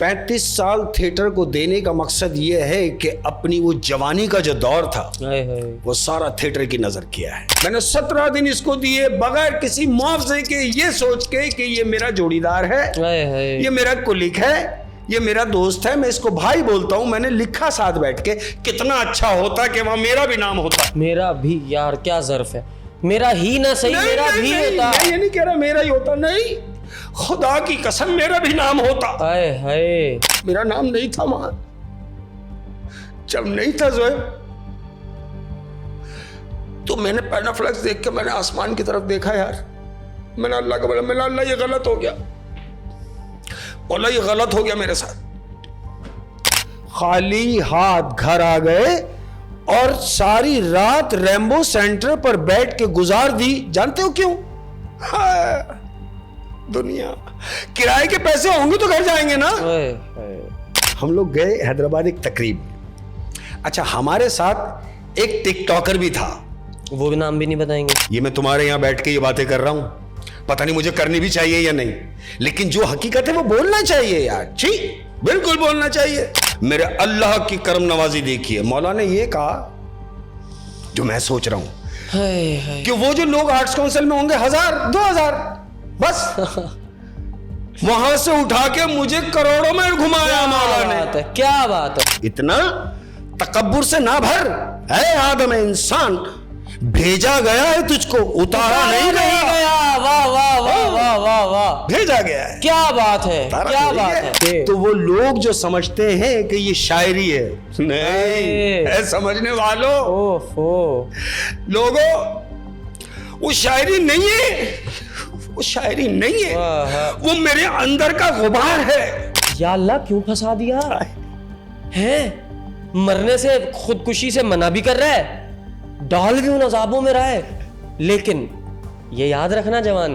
35 साल थिएटर को देने का मकसद ये है कि अपनी वो जवानी का जो दौर था वो सारा थिएटर की नजर किया है। मैंने 17 दिन इसको दिए बगैर किसी मुआवजे के, ये सोच के कि ये मेरा जोड़ीदार है, ये मेरा कुलिक है, ये मेरा दोस्त है, मैं इसको भाई बोलता हूँ। मैंने लिखा साथ बैठ के, कितना अच्छा होता कि वहाँ मेरा भी नाम होता। मेरा भी यार, क्या ज़र्फ है, मेरा ही ना सही, मेरा भी होता। मैं ये नहीं कह रहा मेरा ही होता, नहीं, खुदा की कसम मेरा भी नाम होता। हाय हाय, मेरा नाम नहीं था वहां, जब नहीं था ज़ोएब तो मैंने पैनाफ्लेक्स देख के मैंने आसमान की तरफ देखा यार। मैंने अल्लाह को बोला, मैंने अल्लाह ये गलत हो गया, अल्लाह ये गलत हो गया मेरे साथ। खाली हाथ घर आ गए और सारी रात रैम्बो सेंटर पर बैठ के गुजार दी। जानते हो क्यों? हाँ, दुनिया, किराए के पैसे होंगे तो घर जाएंगे ना। हम लोग गए हैदराबाद एक तकरीब में। अच्छा, हमारे साथ एक टिकटॉकर भी था, वो भी नाम भी नहीं बताएंगे। ये मैं तुम्हारे यहां बैठ के ये बातें कर रहा हूं, पता नहीं मुझे करनी भी चाहिए या नहीं, लेकिन जो हकीकत है वो बोलना चाहिए यार। ठीक, बिल्कुल बोलना चाहिए। मेरे अल्लाह की करम नवाजी देखिए, मौला ने ये कहा जो मैं सोच रहा हूं कि वो जो लोग आर्ट्स काउंसिल में होंगे 1000 2000 बस वहां से उठा के मुझे करोड़ों में घुमाया मौला ने। क्या बात है, इतना तकब्बुर से ना भर, है आदम इंसान, भेजा गया है तुझको, उतारा नहीं गया। वाह वाह वाह वाह वाह वाह, भेजा गया है। क्या बात है, क्या बात है। तो वो लोग जो समझते हैं कि ये शायरी है, नहीं है समझने वालों, ओहो लोगों, वो शायरी नहीं है, वो शायरी नहीं है, वो मेरे अंदर का गुबार है। या अल्लाह, क्यों फंसा दिया है? मरने से, खुदकुशी से मना भी कर रहा है, डाल भी उन अजाबों में रहा है, लेकिन ये याद रखना जवान,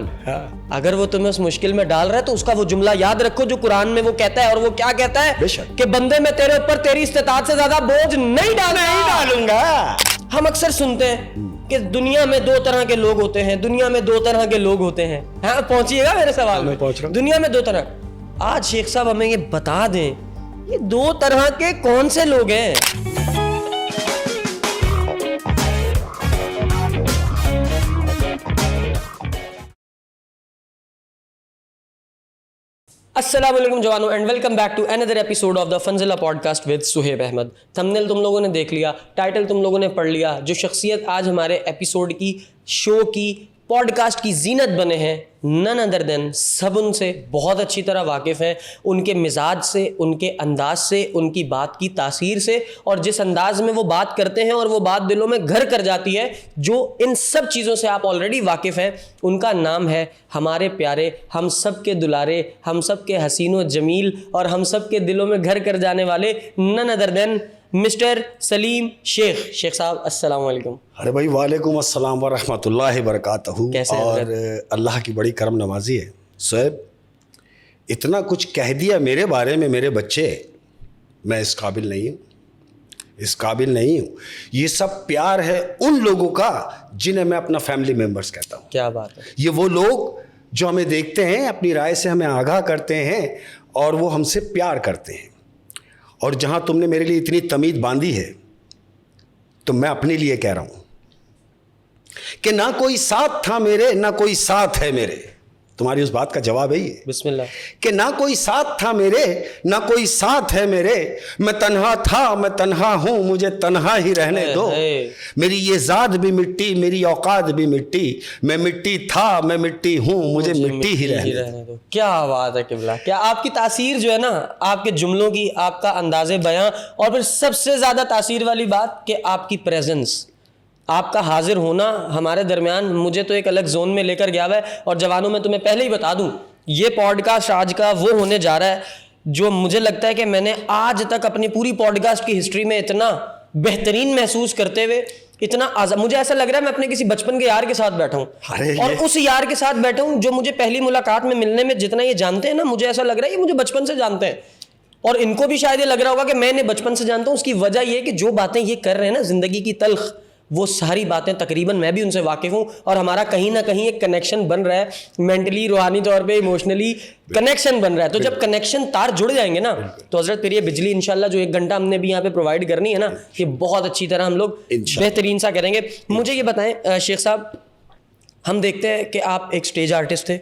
अगर वो तुम्हें उस मुश्किल में डाल रहा है तो उसका वो जुमला याद रखो जो कुरान में वो कहता है। और वो क्या कहता है कि बंदे मैं तेरे ऊपर तेरी इस्तिताअत से ज्यादा बोझ नहीं डालूंगा। हम अक्सर सुनते हैं कि दुनिया में 2 तरह के लोग होते हैं, दुनिया में 2 तरह के लोग होते हैं। हाँ, पहुंचिएगा मेरे सवाल में। दुनिया में 2 तरह, आज शेख साहब हमें ये बता दें, ये 2 तरह के कौन से लोग हैं? अस्सलाम वालेकुम जवानों, and welcome back to another episode of the फंजिला podcast with Suhaib Ahmed. Thumbnail तुम लोगों ने देख लिया, टाइटल तुम लोगों ने पढ़ लिया। जो शख्सियत आज हमारे एपिसोड की, शो की, पॉडकास्ट की जीनत बने हैं, नन अदर देन, सब उनसे बहुत अच्छी तरह वाकिफ़ हैं, उनके मिजाज से, उनके अंदाज से, उनकी बात की तासीर से, और जिस अंदाज में वो बात करते हैं और वो बात दिलों में घर कर जाती है, जो इन सब चीज़ों से आप ऑलरेडी वाकिफ़ हैं। उनका नाम है हमारे प्यारे, हम सब के दुलारे, हम सब के हसीनो जमील और हम सब के दिलों में घर कर जाने वाले none other than mister Salim Shaikh. Shaikh साहब अस्सलाम वालेकुम। अरे भाई, वालेकुम अस्सलाम व रहमतुल्लाहि व बरकातहू। और अल्लाह की बड़ी करम नवाजी है। सोएब, इतना कुछ कह दिया मेरे बारे में मेरे बच्चे, मैं इस काबिल नहीं हूँ, इस काबिल नहीं हूँ। ये सब प्यार है उन लोगों का जिन्हें मैं अपना फैमिली मेम्बर्स कहता हूँ। क्या बात है। ये वो लोग जो हमें देखते हैं, अपनी राय से हमें आगाह करते हैं और वो हमसे प्यार करते हैं। और जहाँ तुमने मेरे लिए इतनी तमीद बांधी है, तो मैं अपने लिए कह रहा हूँ कि ना कोई साथ था मेरे, ना कोई साथ है मेरे। तुम्हारी उस बात का जवाब है ये, बिस्मिल्लाह, कि ना कोई साथ था मेरे, ना कोई साथ है मेरे। मैं तन्हा था, मैं तन्हा हूं, मुझे तन्हा ही रहने दो। मेरी ये ज़ात भी मिट्टी, मेरी औकात भी मिट्टी। मैं मिट्टी था, मैं मिट्टी हूं, मुझे मिट्टी ही रहने दो। क्या बात है किबला, क्या आपकी तासीर जो है ना, आपके जुमलों की, आपका अंदाज़े बयां, और फिर सबसे ज़्यादा तासीर वाली बात कि आपकी प्रेजेंस, आपका हाजिर होना हमारे दरमियान मुझे तो एक अलग जोन में लेकर गया है। और जवानों, में तुम्हें पहले ही बता दूं, ये पॉडकास्ट आज का वो होने जा रहा है जो मुझे लगता है कि मैंने आज तक अपनी पूरी पॉडकास्ट की हिस्ट्री में इतना बेहतरीन महसूस करते हुए, इतना मुझे ऐसा लग रहा है मैं अपने किसी बचपन के यार के साथ बैठा हूँ, और उस यार के साथ बैठा हूँ जो मुझे पहली मुलाकात में मिलने में जितना ये जानते हैं ना, मुझे ऐसा लग रहा है ये मुझे बचपन से जानते हैं। और इनको भी शायद ये लग रहा होगा कि मैं इन्हें बचपन से जानता हूँ। उसकी वजह ये कि जो बातें ये कर रहे हैं ना, जिंदगी की तल्ख, वो सारी बातें तकरीबन मैं भी उनसे वाकिफ़ हूँ, और हमारा कहीं ना कहीं एक कनेक्शन बन रहा है, मेंटली, रूहानी तौर पे, इमोशनली कनेक्शन बन रहा है। तो जब कनेक्शन तार जुड़ जाएंगे ना, तो हजरत फिर ये बिजली इंशाल्लाह जो 1 घंटा हमने भी यहाँ पे प्रोवाइड करनी है ना, ये बहुत अच्छी तरह हम लोग बेहतरीन सा करेंगे। मुझे ये बताएं शेख साहब, हम देखते हैं कि आप एक स्टेज आर्टिस्ट थे,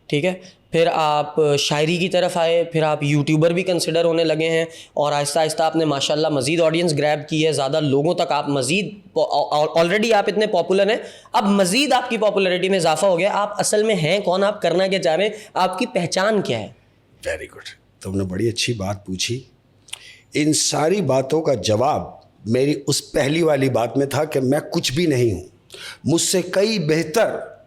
ठीक है, फिर आप शायरी की तरफ आए, फिर आप यूट्यूबर भी कंसिडर होने लगे हैं, और आहिस्ता आहिस्ता आपने माशाल्लाह मज़ीद ऑडियंस ग्रैब की है, ज़्यादा लोगों तक आप मज़ीद, ऑलरेडी आप इतने पॉपुलर हैं, अब मज़ीद आपकी पॉपुलैरिटी में इजाफा हो गया। आप असल में हैं कौन, आप करना क्या चाह रहे हैं, आपकी पहचान क्या है? वेरी गुड, तुमने बड़ी अच्छी बात पूछी। इन सारी बातों का जवाब मेरी उस पहली वाली बात में था कि मैं कुछ भी नहीं हूँ, मुझसे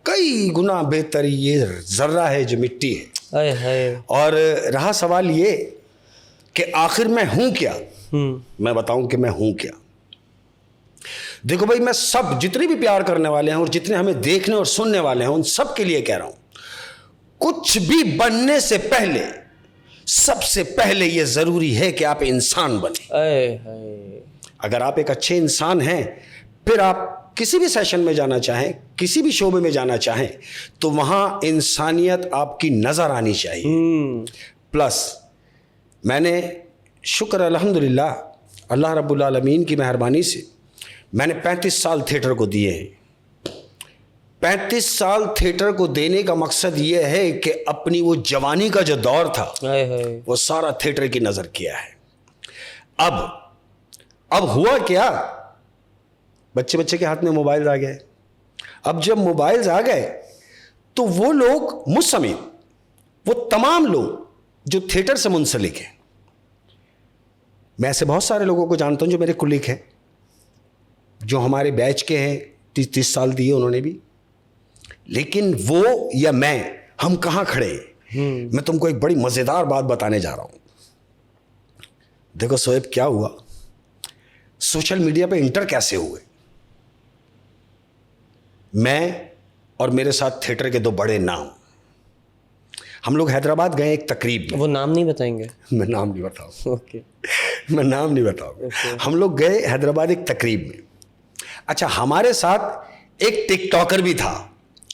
कई गुना बेहतर ये जर्रा है जो मिट्टी है। आए हाय। और रहा सवाल ये कि आखिर मैं हूं क्या, मैं बताऊं कि मैं हूं क्या। देखो भाई, मैं सब जितने भी प्यार करने वाले हैं और जितने हमें देखने और सुनने वाले हैं, उन सब के लिए कह रहा हूं, कुछ भी बनने से पहले, सबसे पहले ये जरूरी है कि आप इंसान बने। आए हाय। अगर आप एक अच्छे इंसान हैं, फिर आप किसी भी सेशन में जाना चाहें, किसी भी शोबे में जाना चाहें, तो वहां इंसानियत आपकी नजर आनी चाहिए। प्लस मैंने शुक्र अल्हम्दुलिल्लाह, अल्लाह रब्बुल आलमीन की मेहरबानी से मैंने 35 साल थिएटर को दिए हैं। 35 साल थिएटर को देने का मकसद ये है कि अपनी वो जवानी का जो दौर था, आए हाय। वो सारा थिएटर की नजर किया है। अब हुआ क्या, बच्चे के हाथ में मोबाइल आ गए। अब जब मोबाइल्स आ गए तो वो लोग, मुझ समेत वो तमाम लोग जो थिएटर से मुंसलिक हैं, मैं ऐसे बहुत सारे लोगों को जानता हूं जो मेरे कुलीग हैं, जो हमारे बैच के हैं, 30 साल दिए उन्होंने भी, लेकिन वो या मैं, हम कहां खड़े हैं। मैं तुमको एक बड़ी मजेदार बात बताने जा रहा हूं। देखो शोएब, क्या हुआ, सोशल मीडिया पे इंटर कैसे हुए। मैं और मेरे साथ थिएटर के 2 बड़े नाम, हम लोग हैदराबाद गए एक तकरीब में। वो नाम नहीं बताएंगे? मैं नाम नहीं बताऊंगा। ओके। मैं नाम नहीं बताऊंगा। हम लोग गए हैदराबाद एक तकरीब में। अच्छा, हमारे साथ एक टिकटॉकर भी था,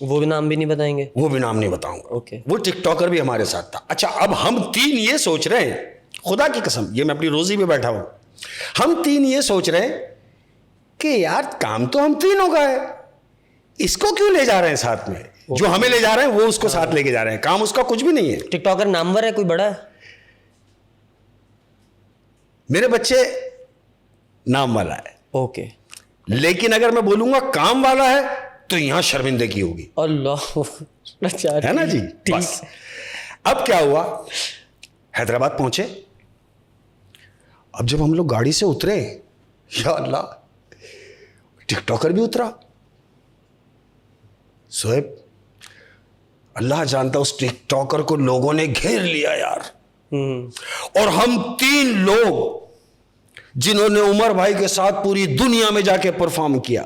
वो भी नाम भी नहीं बताएंगे? वो भी नाम नहीं बताऊंगा। ओके। वो टिकटॉकर भी हमारे साथ था। अच्छा, अब हम 3 ये सोच रहे हैं, खुदा की कसम, ये मैं अपनी रोजी पे बैठा हूं, हम 3 ये सोच रहे हैं कि यार काम तो हम तीनों का है, इसको क्यों ले जा रहे हैं साथ में। जो हमें ले जा रहे हैं वो उसको साथ लेके जा रहे हैं, काम उसका कुछ भी नहीं है। टिकटॉकर नामवर है, कोई बड़ा है? मेरे बच्चे नाम वाला है, ओके। लेकिन अगर मैं बोलूंगा काम वाला है तो यहां शर्मिंदगी होगी। अल्लाह। अच्छा, है ना जी। ठीक। बस अब क्या हुआ, हैदराबाद पहुंचे। अब जब हम लोग गाड़ी से उतरे, या अल्लाह, टिकटॉकर भी उतरा। सोएब, अल्लाह जानता उस टिकटॉकर को लोगों ने घेर लिया यार। और हम 3 लोग जिन्होंने उमर भाई के साथ पूरी दुनिया में जाके परफॉर्म किया,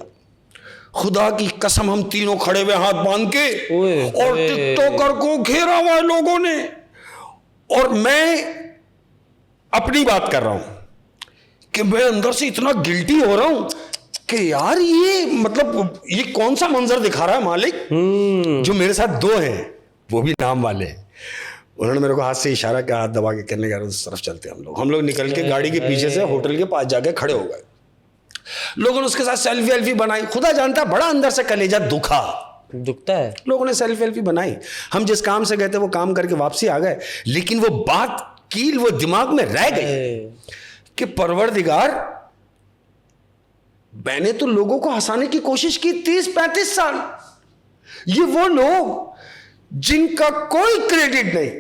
खुदा की कसम हम तीनों खड़े हुए हाथ बांध के, और टिकटॉकर को घेरा हुआ है लोगों ने। और मैं अपनी बात कर रहा हूं कि मैं अंदर से इतना गिल्टी हो रहा हूं कि यार ये मतलब ये कौन सा मंजर दिखा रहा है मालिक। जो मेरे साथ 2 हैं वो भी नाम वाले हैं, उन्होंने मेरे को हाथ से इशारा किया, हाथ दबा के कहने का उस तरफ चलते हैं हम लोग निकल के गाड़ी के पीछे से होटल के पास जाके खड़े हो गए। लोगों ने उसके साथ सेल्फी बनाई। खुदा जानता बड़ा अंदर से कलेजा दुखता है। लोगों ने सेल्फी बनाई। हम जिस काम से गए थे वो काम करके वापसी आ गए, लेकिन वो बात कील वो दिमाग में रह गई कि परवरदिगार, मैंने तो लोगों को हंसाने की कोशिश की 30-35 साल। ये वो लोग जिनका कोई क्रेडिट नहीं,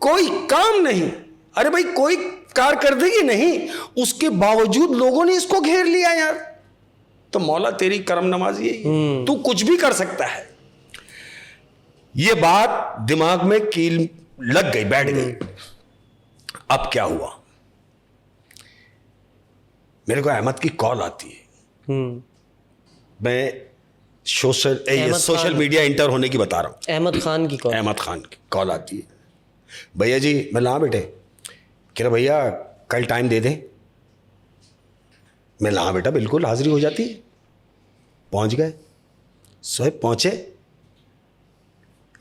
कोई काम नहीं, अरे भाई कोई कारकर्दगी नहीं, उसके बावजूद लोगों ने इसको घेर लिया यार। तो मौला तेरी करम नवाजी है, तू कुछ भी कर सकता है। ये बात दिमाग में कील लग गई, बैठ गई। अब क्या हुआ, मेरे को अहमद की कॉल आती है। मैं सोशल मीडिया इंटर होने की बता रहा हूं। अहमद खान की कॉल आती है। भैया जी, मैं ला बेटे, कह रहा भैया कल टाइम दे दें। मैं ला बेटा, बिल्कुल हाजिरी हो जाती है। पहुंच गए। सोए पहुंचे,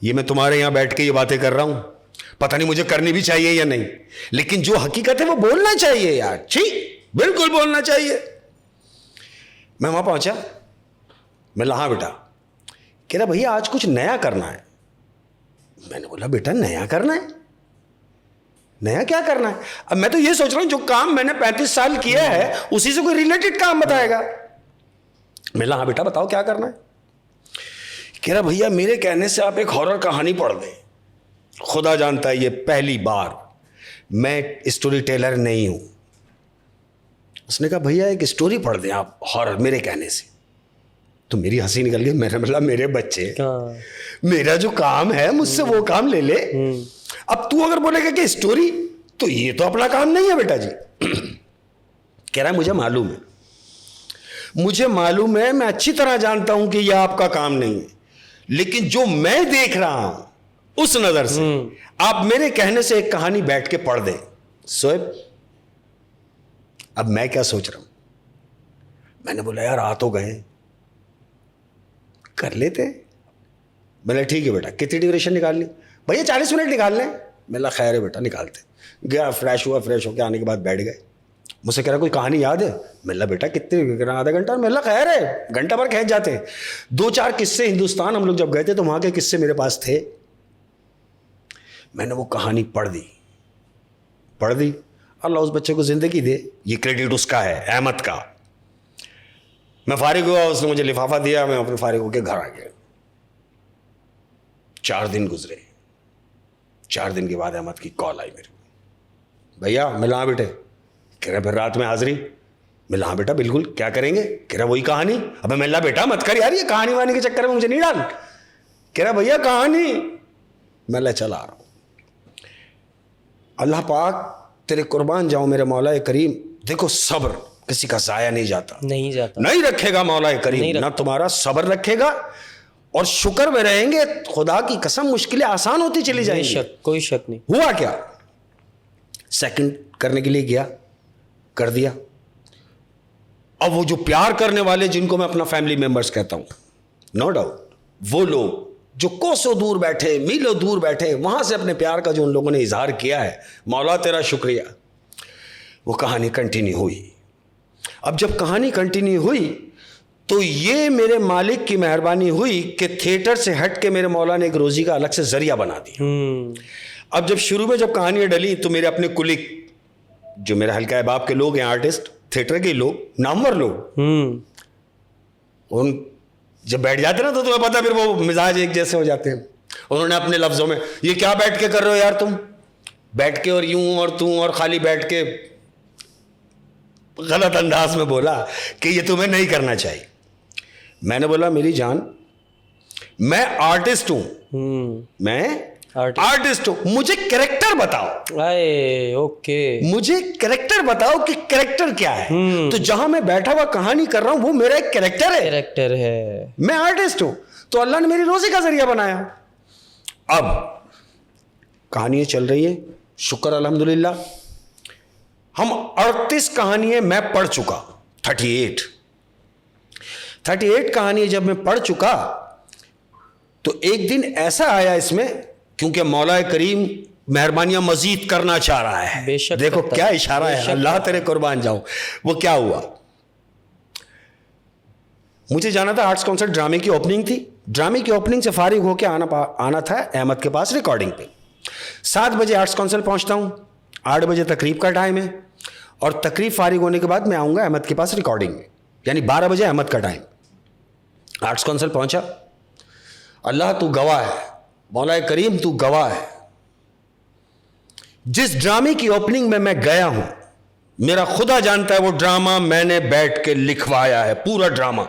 ये मैं तुम्हारे यहां बैठ के ये बातें कर रहा हूं, पता नहीं मुझे करनी भी चाहिए या नहीं, लेकिन जो हकीकत है वो बोलना चाहिए यार। ठीक, बिल्कुल बोलना चाहिए। मैं वहां पहुंचा, मैं लहा बेटा, कह रहा भैया आज कुछ नया करना है। मैंने बोला बेटा नया करना है? नया क्या करना है? अब मैं तो ये सोच रहा हूं जो काम मैंने 35 साल किया है उसी से कोई रिलेटेड काम बताएगा। मैं लहा बेटा बताओ क्या करना है? कह रहा भैया मेरे कहने से आप एक हॉरर कहानी पढ़ दें। खुदा जानता है ये पहली बार, मैं स्टोरी टेलर नहीं हूं। उसने कहा भैया एक स्टोरी पढ़ दें आप हॉरर मेरे कहने से। तो मेरी हंसी निकल गई। मैंने बोला मेरे बच्चे, मेरा जो काम है मुझसे वो काम ले ले। अब तू अगर बोलेगा कि स्टोरी, तो ये तो अपना काम नहीं है बेटा जी। कह रहा है मुझे मालूम है, मुझे मालूम है, मैं अच्छी तरह जानता हूं कि यह आपका काम नहीं है, लेकिन जो मैं देख रहा हूं उस नजर से आप मेरे कहने से एक कहानी बैठ के पढ़ दें। सोएब, अब मैं क्या सोच रहा हूं, मैंने बोला यार आ तो गए, कर लेते। बोला ठीक है बेटा, कितनी ड्यूरेशन निकालनी? भैया 40 मिनट निकाल लें। मेरा खैर है बेटा निकालते। गया, फ्रेश हुआ, फ्रेश होकर आने के बाद बैठ गए। मुझसे कह रहा कोई कहानी याद है? मिला बेटा कितने, आधा घंटा। मिला खैर है, घंटा भर खींच जाते हैं। 2-4 किस्से हिंदुस्तान हम लोग जब गए थे तो वहां के किस्से मेरे पास थे। मैंने वो कहानी पढ़ दी। अल्लाह उस बच्चे को जिंदगी दे, ये क्रेडिट उसका है, अहमद का। मैं फारिग हुआ, उसने मुझे लिफाफा दिया, मैं अपने फारिग होकर घर आ गया। 4 दिन गुजरे। 4 दिन के बाद अहमद की कॉल आई मेरे को, भैया मिला बेटे। कह रहा फिर रात में हाजिरी? मिला बेटा बिल्कुल, क्या करेंगे? कह रहा वही कहानी। अबे मिला बेटा मत कर यार, ये कहानी वानी के चक्कर में मुझे नहीं डाल। कह रहा भैया कहानी। मैं चला आ रहा हूं। अल्लाह पाक तेरे कुर्बान जाऊं मेरे मौला करीम। देखो सब्र किसी का जाया नहीं जाता, नहीं रखेगा मौला करीम, ना तुम्हारा सब्र रखेगा और शुक्र में रहेंगे। खुदा की कसम मुश्किलें आसान होती चली जाएंगी, कोई शक नहीं। हुआ क्या, सेकंड करने के लिए गया, कर दिया। अब वो जो प्यार करने वाले जिनको मैं अपना फैमिली मेंबर्स कहता हूं, नो डाउट वो लोग जो कोसों दूर बैठे, मीलों दूर बैठे, वहां से अपने प्यार का जो उन लोगों ने इजहार किया है, मौला तेरा शुक्रिया। वो कहानी कंटिन्यू हुई। अब जब कहानी कंटिन्यू हुई तो ये मेरे मालिक की मेहरबानी हुई कि थिएटर से हट के मेरे मौला ने एक रोजी का अलग से जरिया बना दिया। अब जब शुरू में जब कहानियां डली तो मेरे अपने कुलिक जो मेरे हल्का अहबाब के लोग हैं, आर्टिस्ट, थिएटर के लोग, नामवर लोग, उन जब बैठ जाते ना तो तुम्हें पता फिर वो मिजाज एक जैसे हो जाते हैं। उन्होंने अपने लफ्जों में ये क्या बैठ के कर रहे हो यार तुम, बैठ के और यूं और तू और खाली बैठ के, गलत अंदाज में बोला कि ये तुम्हें नहीं करना चाहिए। मैंने बोला मेरी जान मैं आर्टिस्ट हूं, मैं आर्टिस्ट हूं, मुझे कैरेक्टर बताओ। ओके, मुझे कैरेक्टर बताओ कि कैरेक्टर क्या है। तो जहां मैं बैठा हुआ कहानी कर रहा हूं वो मेरा एक कैरेक्टर है। मैं आर्टिस्ट हूं, तो अल्लाह ने मेरी रोजी का जरिया बनाया। अब कहानियां चल रही है, शुक्र अल्हम्दुलिल्लाह। हम 38 कहानियां मैं पढ़ चुका, 38 कहानी जब मैं पढ़ चुका तो एक दिन ऐसा आया इसमें, क्योंकि मौला करीम मेहरबानियां मजीद करना चाह रहा है। बेशक देखो क्या इशारा है, अल्लाह तेरे कुर्बान जाऊं। वो क्या हुआ, मुझे जाना था आर्ट्स काउंसिल, ड्रामे की ओपनिंग थी। ड्रामे की ओपनिंग से फारिग होकर आना था अहमद के पास रिकॉर्डिंग पे। 7 बजे आर्ट्स काउंसिल पहुंचता हूं, 8 बजे तकरीब का टाइम है, और तकरीब फारिग होने के बाद मैं आऊंगा अहमद के पास रिकॉर्डिंग में, यानी 12 बजे अहमद का टाइम। आर्ट्स काउंसिल पहुंचा, अल्लाह तू गवाह है, मौला करीम तू गवाह है, जिस ड्रामे की ओपनिंग में मैं गया हूं, मेरा खुदा जानता है वो ड्रामा मैंने बैठ के लिखवाया है, पूरा ड्रामा।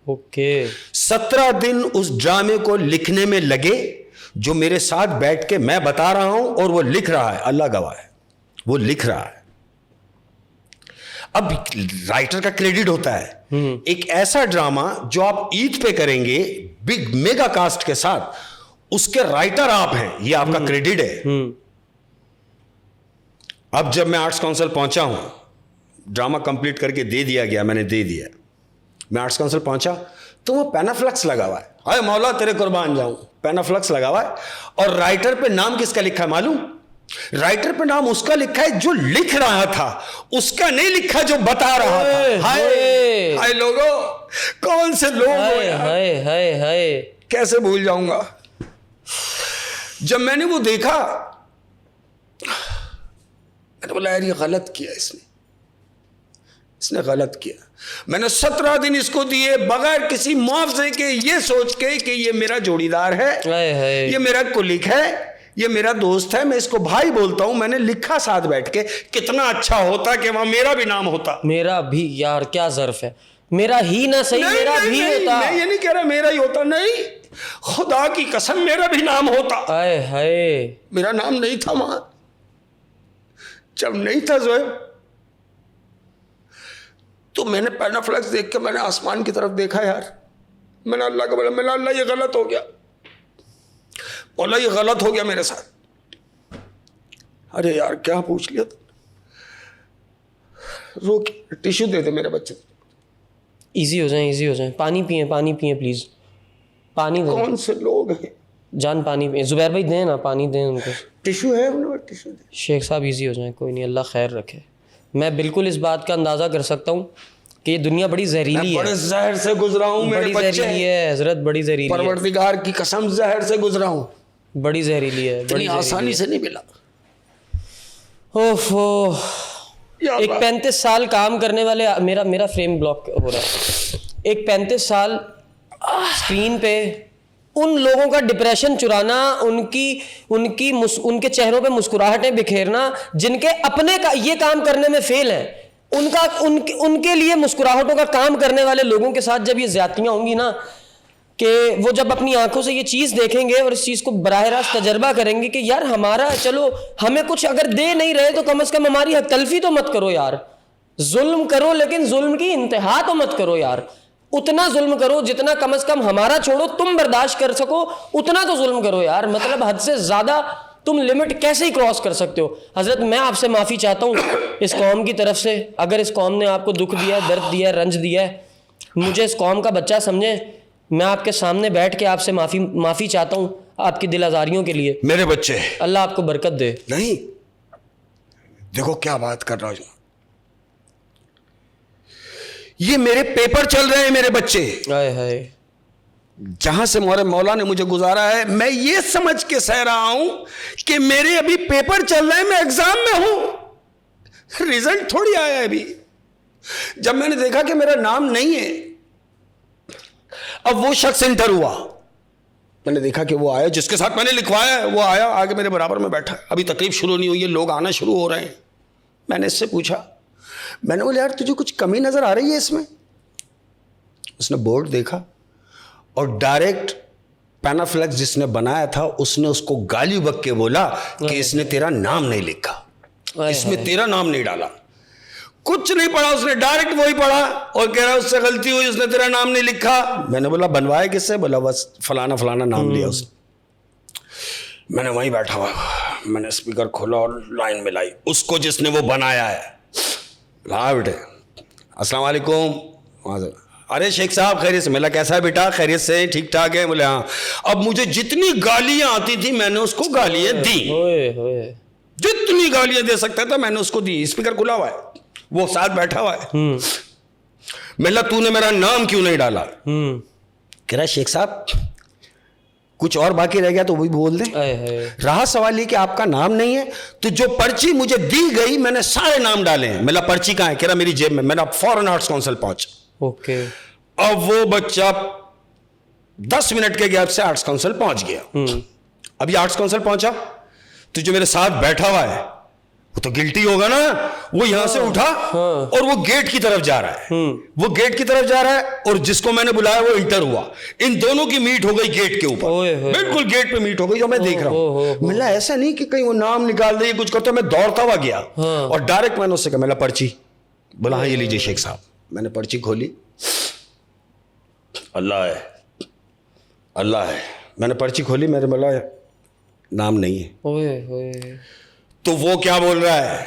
ओके, 17 दिन उस ड्रामे को लिखने में लगे, जो मेरे साथ बैठ के मैं बता रहा हूं और वो लिख रहा है, अल्लाह गवाह है, वो लिख रहा है। अब राइटर का क्रेडिट होता है। एक ऐसा ड्रामा जो आप ईद पे करेंगे बिग मेगा कास्ट के साथ, उसके राइटर आप हैं, ये आपका क्रेडिट है। अब जब मैं आर्ट्स काउंसिल पहुंचा हूं, ड्रामा कंप्लीट करके दे दिया गया, मैंने दे दिया, मैं आर्ट्स काउंसिल पहुंचा तो वो पेनाफ्लक्स लगा हुआ है। हाय मौला तेरे कुर्बान जाऊं, पेनाफ्लक्स लगा हुआ है। और राइटर पे नाम किसका लिखा है मालूम? राइटर पे नाम उसका लिखा है जो लिख रहा था, उसका नहीं लिखा जो बता रहा था। हाय हाय लोगों, कौन से लोग हो यार? हाय हाय हाय, कैसे भूल जाऊंगा? जब मैंने वो देखा मैंने बोला यार ये गलत किया इसने गलत किया। मैंने 17 दिन इसको दिए बगैर किसी मुआवजे के, ये सोच के कि ये मेरा जोड़ीदार है, ये मेरा कुलीग है, ये मेरा दोस्त है, मैं इसको भाई बोलता हूं। मैंने लिखा साथ बैठ के, कितना अच्छा होता कि वहां मेरा भी नाम होता। मेरा भी यार, क्या ज़र्फ है, मेरा ही ना सही, मेरा भी होता। मैं ये नहीं कह रहा मेरा ही होता, नहीं, खुदा की कसम मेरा भी नाम होता। हाय हाय, मेरा नाम नहीं था वहां। जब नहीं था ज़ोएब, तो मैंने पेनाफ्लक्स देख के मैंने आसमान की तरफ देखा यार। मैंने अल्लाह को बोला, मैंने अल्लाह ये गलत हो गया, बोला ये गलत हो गया मेरे साथ। अरे यार क्या पूछ लिया? रोक, टिश्यू दे दे मेरे बच्चे। इजी हो जाए, पानी पिए प्लीज, पानी दे। कौन से लोग हैं जान, पानी पिए। जुबैर भाई दें ना, पानी दें उनको। टिश्यू है उन्होंने? टिश्यू दे। शेख साहब इजी हो जाए, कोई नहीं, अल्लाह खैर रखे। मैं बिल्कुल इस बात का अंदाज़ा कर सकता हूँ कि ये दुनिया बड़ी जहरीली है, बड़े जहर से गुजरा हूँ, मेरे बड़ी बच्चे जहरीली है हजरत, बड़ी जहरीली है, परवरदिगार की कसम जहर से गुजरा हूँ, बड़ी जहरीली है, बड़ी आसानी से नहीं मिला। ओफो, एक 35 साल काम करने वाले, मेरा फ्रेम ब्लॉक हो रहा है। एक 35 साल स्क्रीन पे उन लोगों का डिप्रेशन चुराना, उनके चेहरों पे मुस्कुराहटें बिखेरना, जिनके अपने का ये काम करने में फेल हैं, उनके लिए मुस्कुराहटों का काम करने वाले लोगों के साथ जब ये ज्यादतियां होंगी ना, कि वो जब अपनी आंखों से ये चीज़ देखेंगे और इस चीज़ को बराह रास्त तजर्बा करेंगे कि यार हमारा, चलो हमें कुछ अगर दे नहीं रहे तो कम से कम हमारी हक तलफी तो मत करो यार। जुल्म करो लेकिन जुल्म की इंतहा तो मत करो यार। उतना जुल्म करो जितना कम से कम हमारा छोड़ो तुम बर्दाश्त कर सको, उतना तो जुल्म करो यार। मतलब हद से ज़्यादा तुम लिमिट कैसे ही क्रॉस कर सकते हो? हजरत मैं आपसे माफ़ी चाहता हूँ इस कौम की तरफ से, अगर इस कौम ने आपको दुख दिया है, दर्द दिया है, रंज दिया है, मुझे इस कौम का बच्चा समझे, मैं आपके सामने बैठ के आपसे माफ़ी चाहता हूँ आपकी दिल आज़ारियों के लिए। मेरे बच्चे, अल्लाह आपको बरकत दे। नहीं, देखो क्या बात कर रहा हूं, ये मेरे पेपर चल रहे हैं मेरे बच्चे। हाय हाय, जहां से मोरे मौला ने मुझे गुजारा है, मैं ये समझ के सह रहा हूं कि मेरे अभी पेपर चल रहे हैं, मैं एग्जाम में हूं, रिजल्ट थोड़ी आया है अभी। जब मैंने देखा कि मेरा नाम नहीं है, अब वो शख्स इंटर हुआ, मैंने देखा कि वो आया जिसके साथ मैंने लिखवाया है, वो आया आगे मेरे बराबर में बैठा। अभी तकलीफ शुरू नहीं हुई है, लोग आना शुरू हो रहे हैं। मैंने इससे पूछा, मैंने बोला यार तुझे कुछ कमी नजर आ रही है इसमें? उसने बोर्ड देखा और डायरेक्ट पेनाफ्लेक्स जिसने बनाया था उसने उसको गाली बक के बोला कि इसने तेरा नाम नहीं लिखा, इसमें तेरा नाम नहीं डाला। कुछ नहीं पढ़ा उसने, डायरेक्ट वही पढ़ा और कह रहा है उससे गलती हुई, उसने तेरा नाम नहीं लिखा। मैंने बोला बनवाया किससे? बोला बस फलाना फलाना नाम लिया उसने। मैंने वहीं बैठा हुआ, मैंने स्पीकर खोला और लाइन मिलाई उसको जिसने वो बनाया है। हाँ बेटे, अस्सलाम वालेकुम। वहाँ से, अरे शेख साहब खैरियत से? मिला कैसा है बेटा? खैरियत से, ठीक ठाक है? बोले हाँ। अब मुझे जितनी गालियां आती थी मैंने उसको गालियां दी, जितनी गालियां दे सकता था मैंने उसको दी। स्पीकर खुला हुआ है, वो साथ बैठा हुआ है। मिला तूने मेरा नाम क्यों नहीं डाला? कह रहा शेख साहब कुछ और बाकी रह गया तो वही बोल दे। रहा सवाल ये कि आपका नाम नहीं है, तो जो पर्ची मुझे दी गई मैंने सारे नाम डाले हैं। मिला पर्ची कहाँ है? कह रहा मेरी जेब में। मैंने फौरन आर्ट्स काउंसिल पहुंच। ओके, अब वो बच्चा 10 मिनट के गैप से आर्ट्स काउंसिल पहुंच गया। अभी आर्ट्स काउंसिल पहुंचा तो जो मेरे साथ बैठा हुआ है वो तो गिल्टी होगा ना, वो यहां से उठा और वो गेट की तरफ जा रहा है। वो गेट की तरफ जा रहा है और जिसको मैंने बुलाया वो इंटर हुआ। इन दोनों की मीट हो गई गेट के ऊपर, बिल्कुल गेट पे मीट हो गई जो मैं देख रहा हूं। मिला ऐसा नहीं कि कहीं वो नाम निकाल दे कुछ करते, मैं दौड़ता हुआ गया और डायरेक्ट मैंने उससे कहा, मिला पर्ची? बोला हाँ ये लीजिए शेख साहब। मैंने पर्ची खोली, अल्लाह है अल्लाह है। मैंने पर्ची खोली, मैंने बोला नाम नहीं है। तो वो क्या बोल रहा है?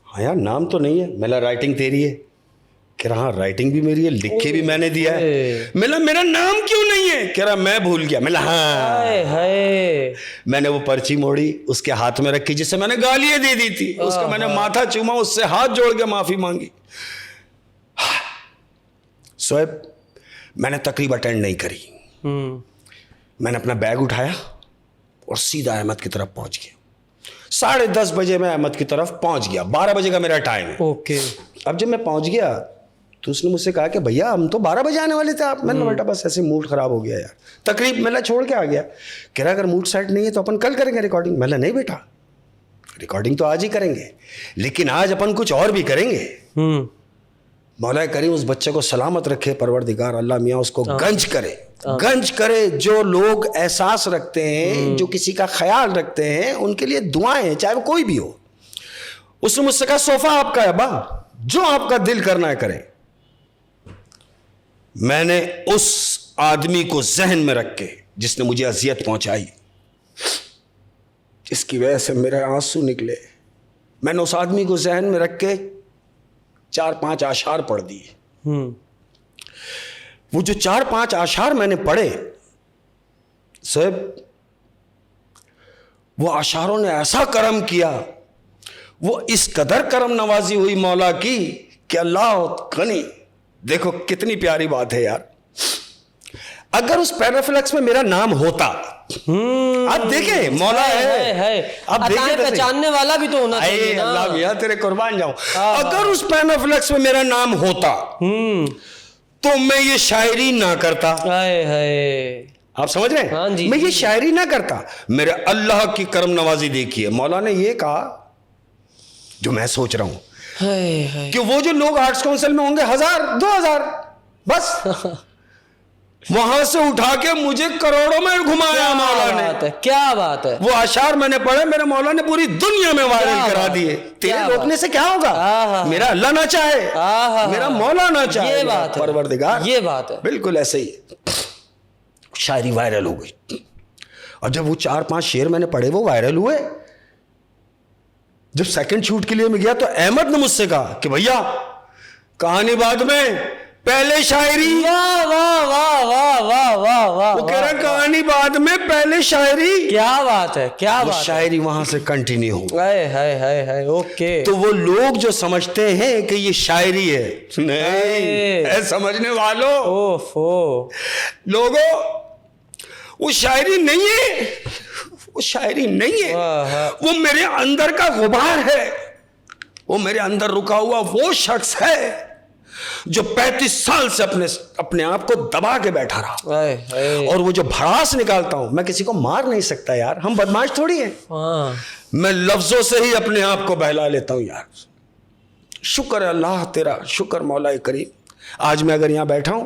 हाँ यार नाम तो नहीं है। मेरा राइटिंग तेरी है। कह रहा राइटिंग भी मेरी है, लिख के भी मैंने दिया है। मिला मेरा नाम क्यों नहीं है? कह रहा मैं भूल गया। मिला हाँ। हाय मैंने वो पर्ची मोड़ी, उसके हाथ में रखी जिससे मैंने गालियां दे दी थी, उसका मैंने माथा चूमा, उससे हाथ जोड़ के माफी मांगी। शोएब, मैंने तकरीब अटेंड नहीं करी। मैंने अपना बैग उठाया और सीधा अहमद की तरफ पहुंच गया। 10:30 बजे मैं अहमद की तरफ पहुंच गया। 12 बजे का मेरा टाइम है। ओके। अब जब मैं पहुंच गया तो उसने मुझसे कहा कि भैया हम तो 12 बजे आने वाले थे आप। मैंने बेटा बस ऐसे मूड खराब हो गया यार, तकरीब मेला छोड़ के आ गया। कह रहा अगर मूड सेट नहीं है तो अपन कल करेंगे रिकॉर्डिंग। मैंने नहीं बेटा, रिकॉर्डिंग तो आज ही करेंगे, लेकिन आज अपन कुछ और भी करेंगे। मौला करीम उस बच्चे को सलामत रखे, परवरदिगार अल्लाह मियाँ उसको गंज करे। जो लोग एहसास रखते हैं, जो किसी का ख्याल रखते हैं, उनके लिए दुआएं हैं, चाहे वो कोई भी हो। उसने मुझसे कहा सोफा आपका है बा, जो आपका दिल करना है करें। मैंने उस आदमी को जहन में रख के, जिसने मुझे अजियत पहुंचाई, जिसकी वजह से मेरे आंसू निकले, मैंने उस आदमी को जहन में रख के 4-5 आशार पढ़ दिए। वो जो 4-5 आशार मैंने पढ़े साहब, वो आशारों ने ऐसा करम किया, वो इस कदर करम नवाजी हुई मौला की कि अल्लाह गनी। देखो कितनी प्यारी बात है यार। अगर उस पैराफ्लेक्स में मेरा नाम होता, आप देखें मौला है। अब देखें पहचानने वाला भी तो होना चाहिए ना। अल्लाह मियां तेरे कुर्बान जाऊं। अगर उस पैराफ्लेक्स में मेरा नाम होता तो मैं ये शायरी ना करता। आप समझ रहे हैं? हाँ जी, मैं ये शायरी ना करता। मेरे अल्लाह की करम नवाजी देखिए, मौला ने ये कहा जो मैं सोच रहा हूं कि वो जो लोग आर्ट्स काउंसिल में होंगे 1000-2000 बस वहां से उठा के मुझे करोड़ों में घुमाया मौला ने। क्या बात है। वो आशार मैंने पढ़े, मेरे मौला ने पूरी दुनिया में वायरल करा दिए। तेरे रोकने से क्या होगा? मेरा अल्लाह ना चाहे, मेरा मौला ना चाहे, ये बात है, परवरदिगार। ये बात है, बिल्कुल ऐसे ही शायरी वायरल हो गई। और जब वो 4-5 शेर मैंने पढ़े वो वायरल हुए, जब सेकंड शूट के लिए मैं गया तो अहमद ने मुझसे कहा कि भैया कहानी बाद में, पहले शायरी। वाह वाह वाह वाह वाह वाह वाह। वो कह रहा कहानी बाद में, पहले शायरी। क्या बात है, क्या बात। शायरी वहां से कंटिन्यू हो। है ओके। तो वो लोग जो समझते हैं कि ये शायरी है, नहीं है समझने वालों, ओफो लोगों, वो शायरी नहीं है, वो शायरी नहीं है, वो मेरे अंदर का गुबार है। वो मेरे अंदर रुका हुआ वो शख्स है जो 35 साल से अपने आप को दबा के बैठा रहा। और वो जो भड़ास निकालता हूं, मैं किसी को मार नहीं सकता यार, हम बदमाश थोड़ी हैं। मैं लफ्जों से ही अपने आप को बहला लेता हूं यार। शुक्र है अल्लाह तेरा, शुक्र मौला करीम, आज मैं अगर यहां बैठा हूं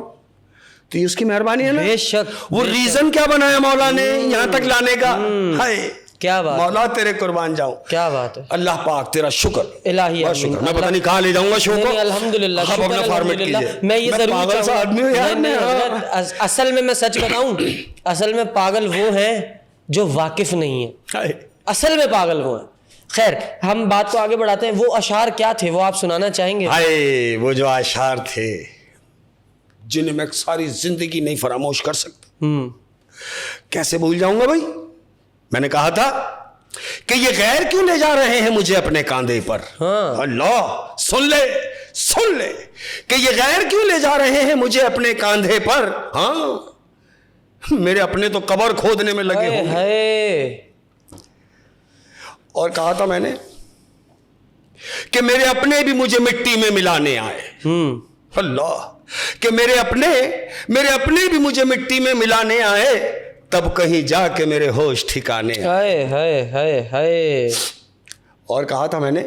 तो ये उसकी मेहरबानी है ना। बेशक। वो रीजन क्या बनाया मौला ने यहां तक लाने का? हाय क्या बात, मौला तेरे कुर्बान जाऊं। क्या बात है। अल्लाह पाक तेरा शुक्र, इलाही शुक्र। मैं पता नहीं कहाँ ले जाऊंगा शो को। अल्हम्दुलिल्लाह, आप अपना फॉर्मेट कीजिए। मैं ये जरूर पागल सा आदमी हूं यार। असल में मैं सच बताऊं, असल में पागल वो है जो वाकिफ नहीं है, असल में पागल वो है। खैर हम बात को आगे बढ़ाते हैं। वो अशार क्या थे, वो आप सुनाना चाहेंगे? हाय वो जो अशार थे जिन्हें मैं सारी जिंदगी नहीं फरामोश कर सकता। कैसे भूल जाऊंगा भाई। मैंने कहा था कि ये गैर क्यों ले जा रहे हैं मुझे अपने कांधे पर। अल्लाह सुन ले कि ये गैर क्यों ले जा रहे हैं मुझे अपने कांधे पर। हाँ मेरे अपने तो कब्र खोदने में लगे होंगे। और कहा था मैंने कि मेरे अपने भी मुझे मिट्टी में मिलाने आए। अल्लाह कि मेरे अपने भी मुझे मिट्टी में मिलाने आए, तब कहीं जाके मेरे होश ठिकाने आए। और कहा था मैंने,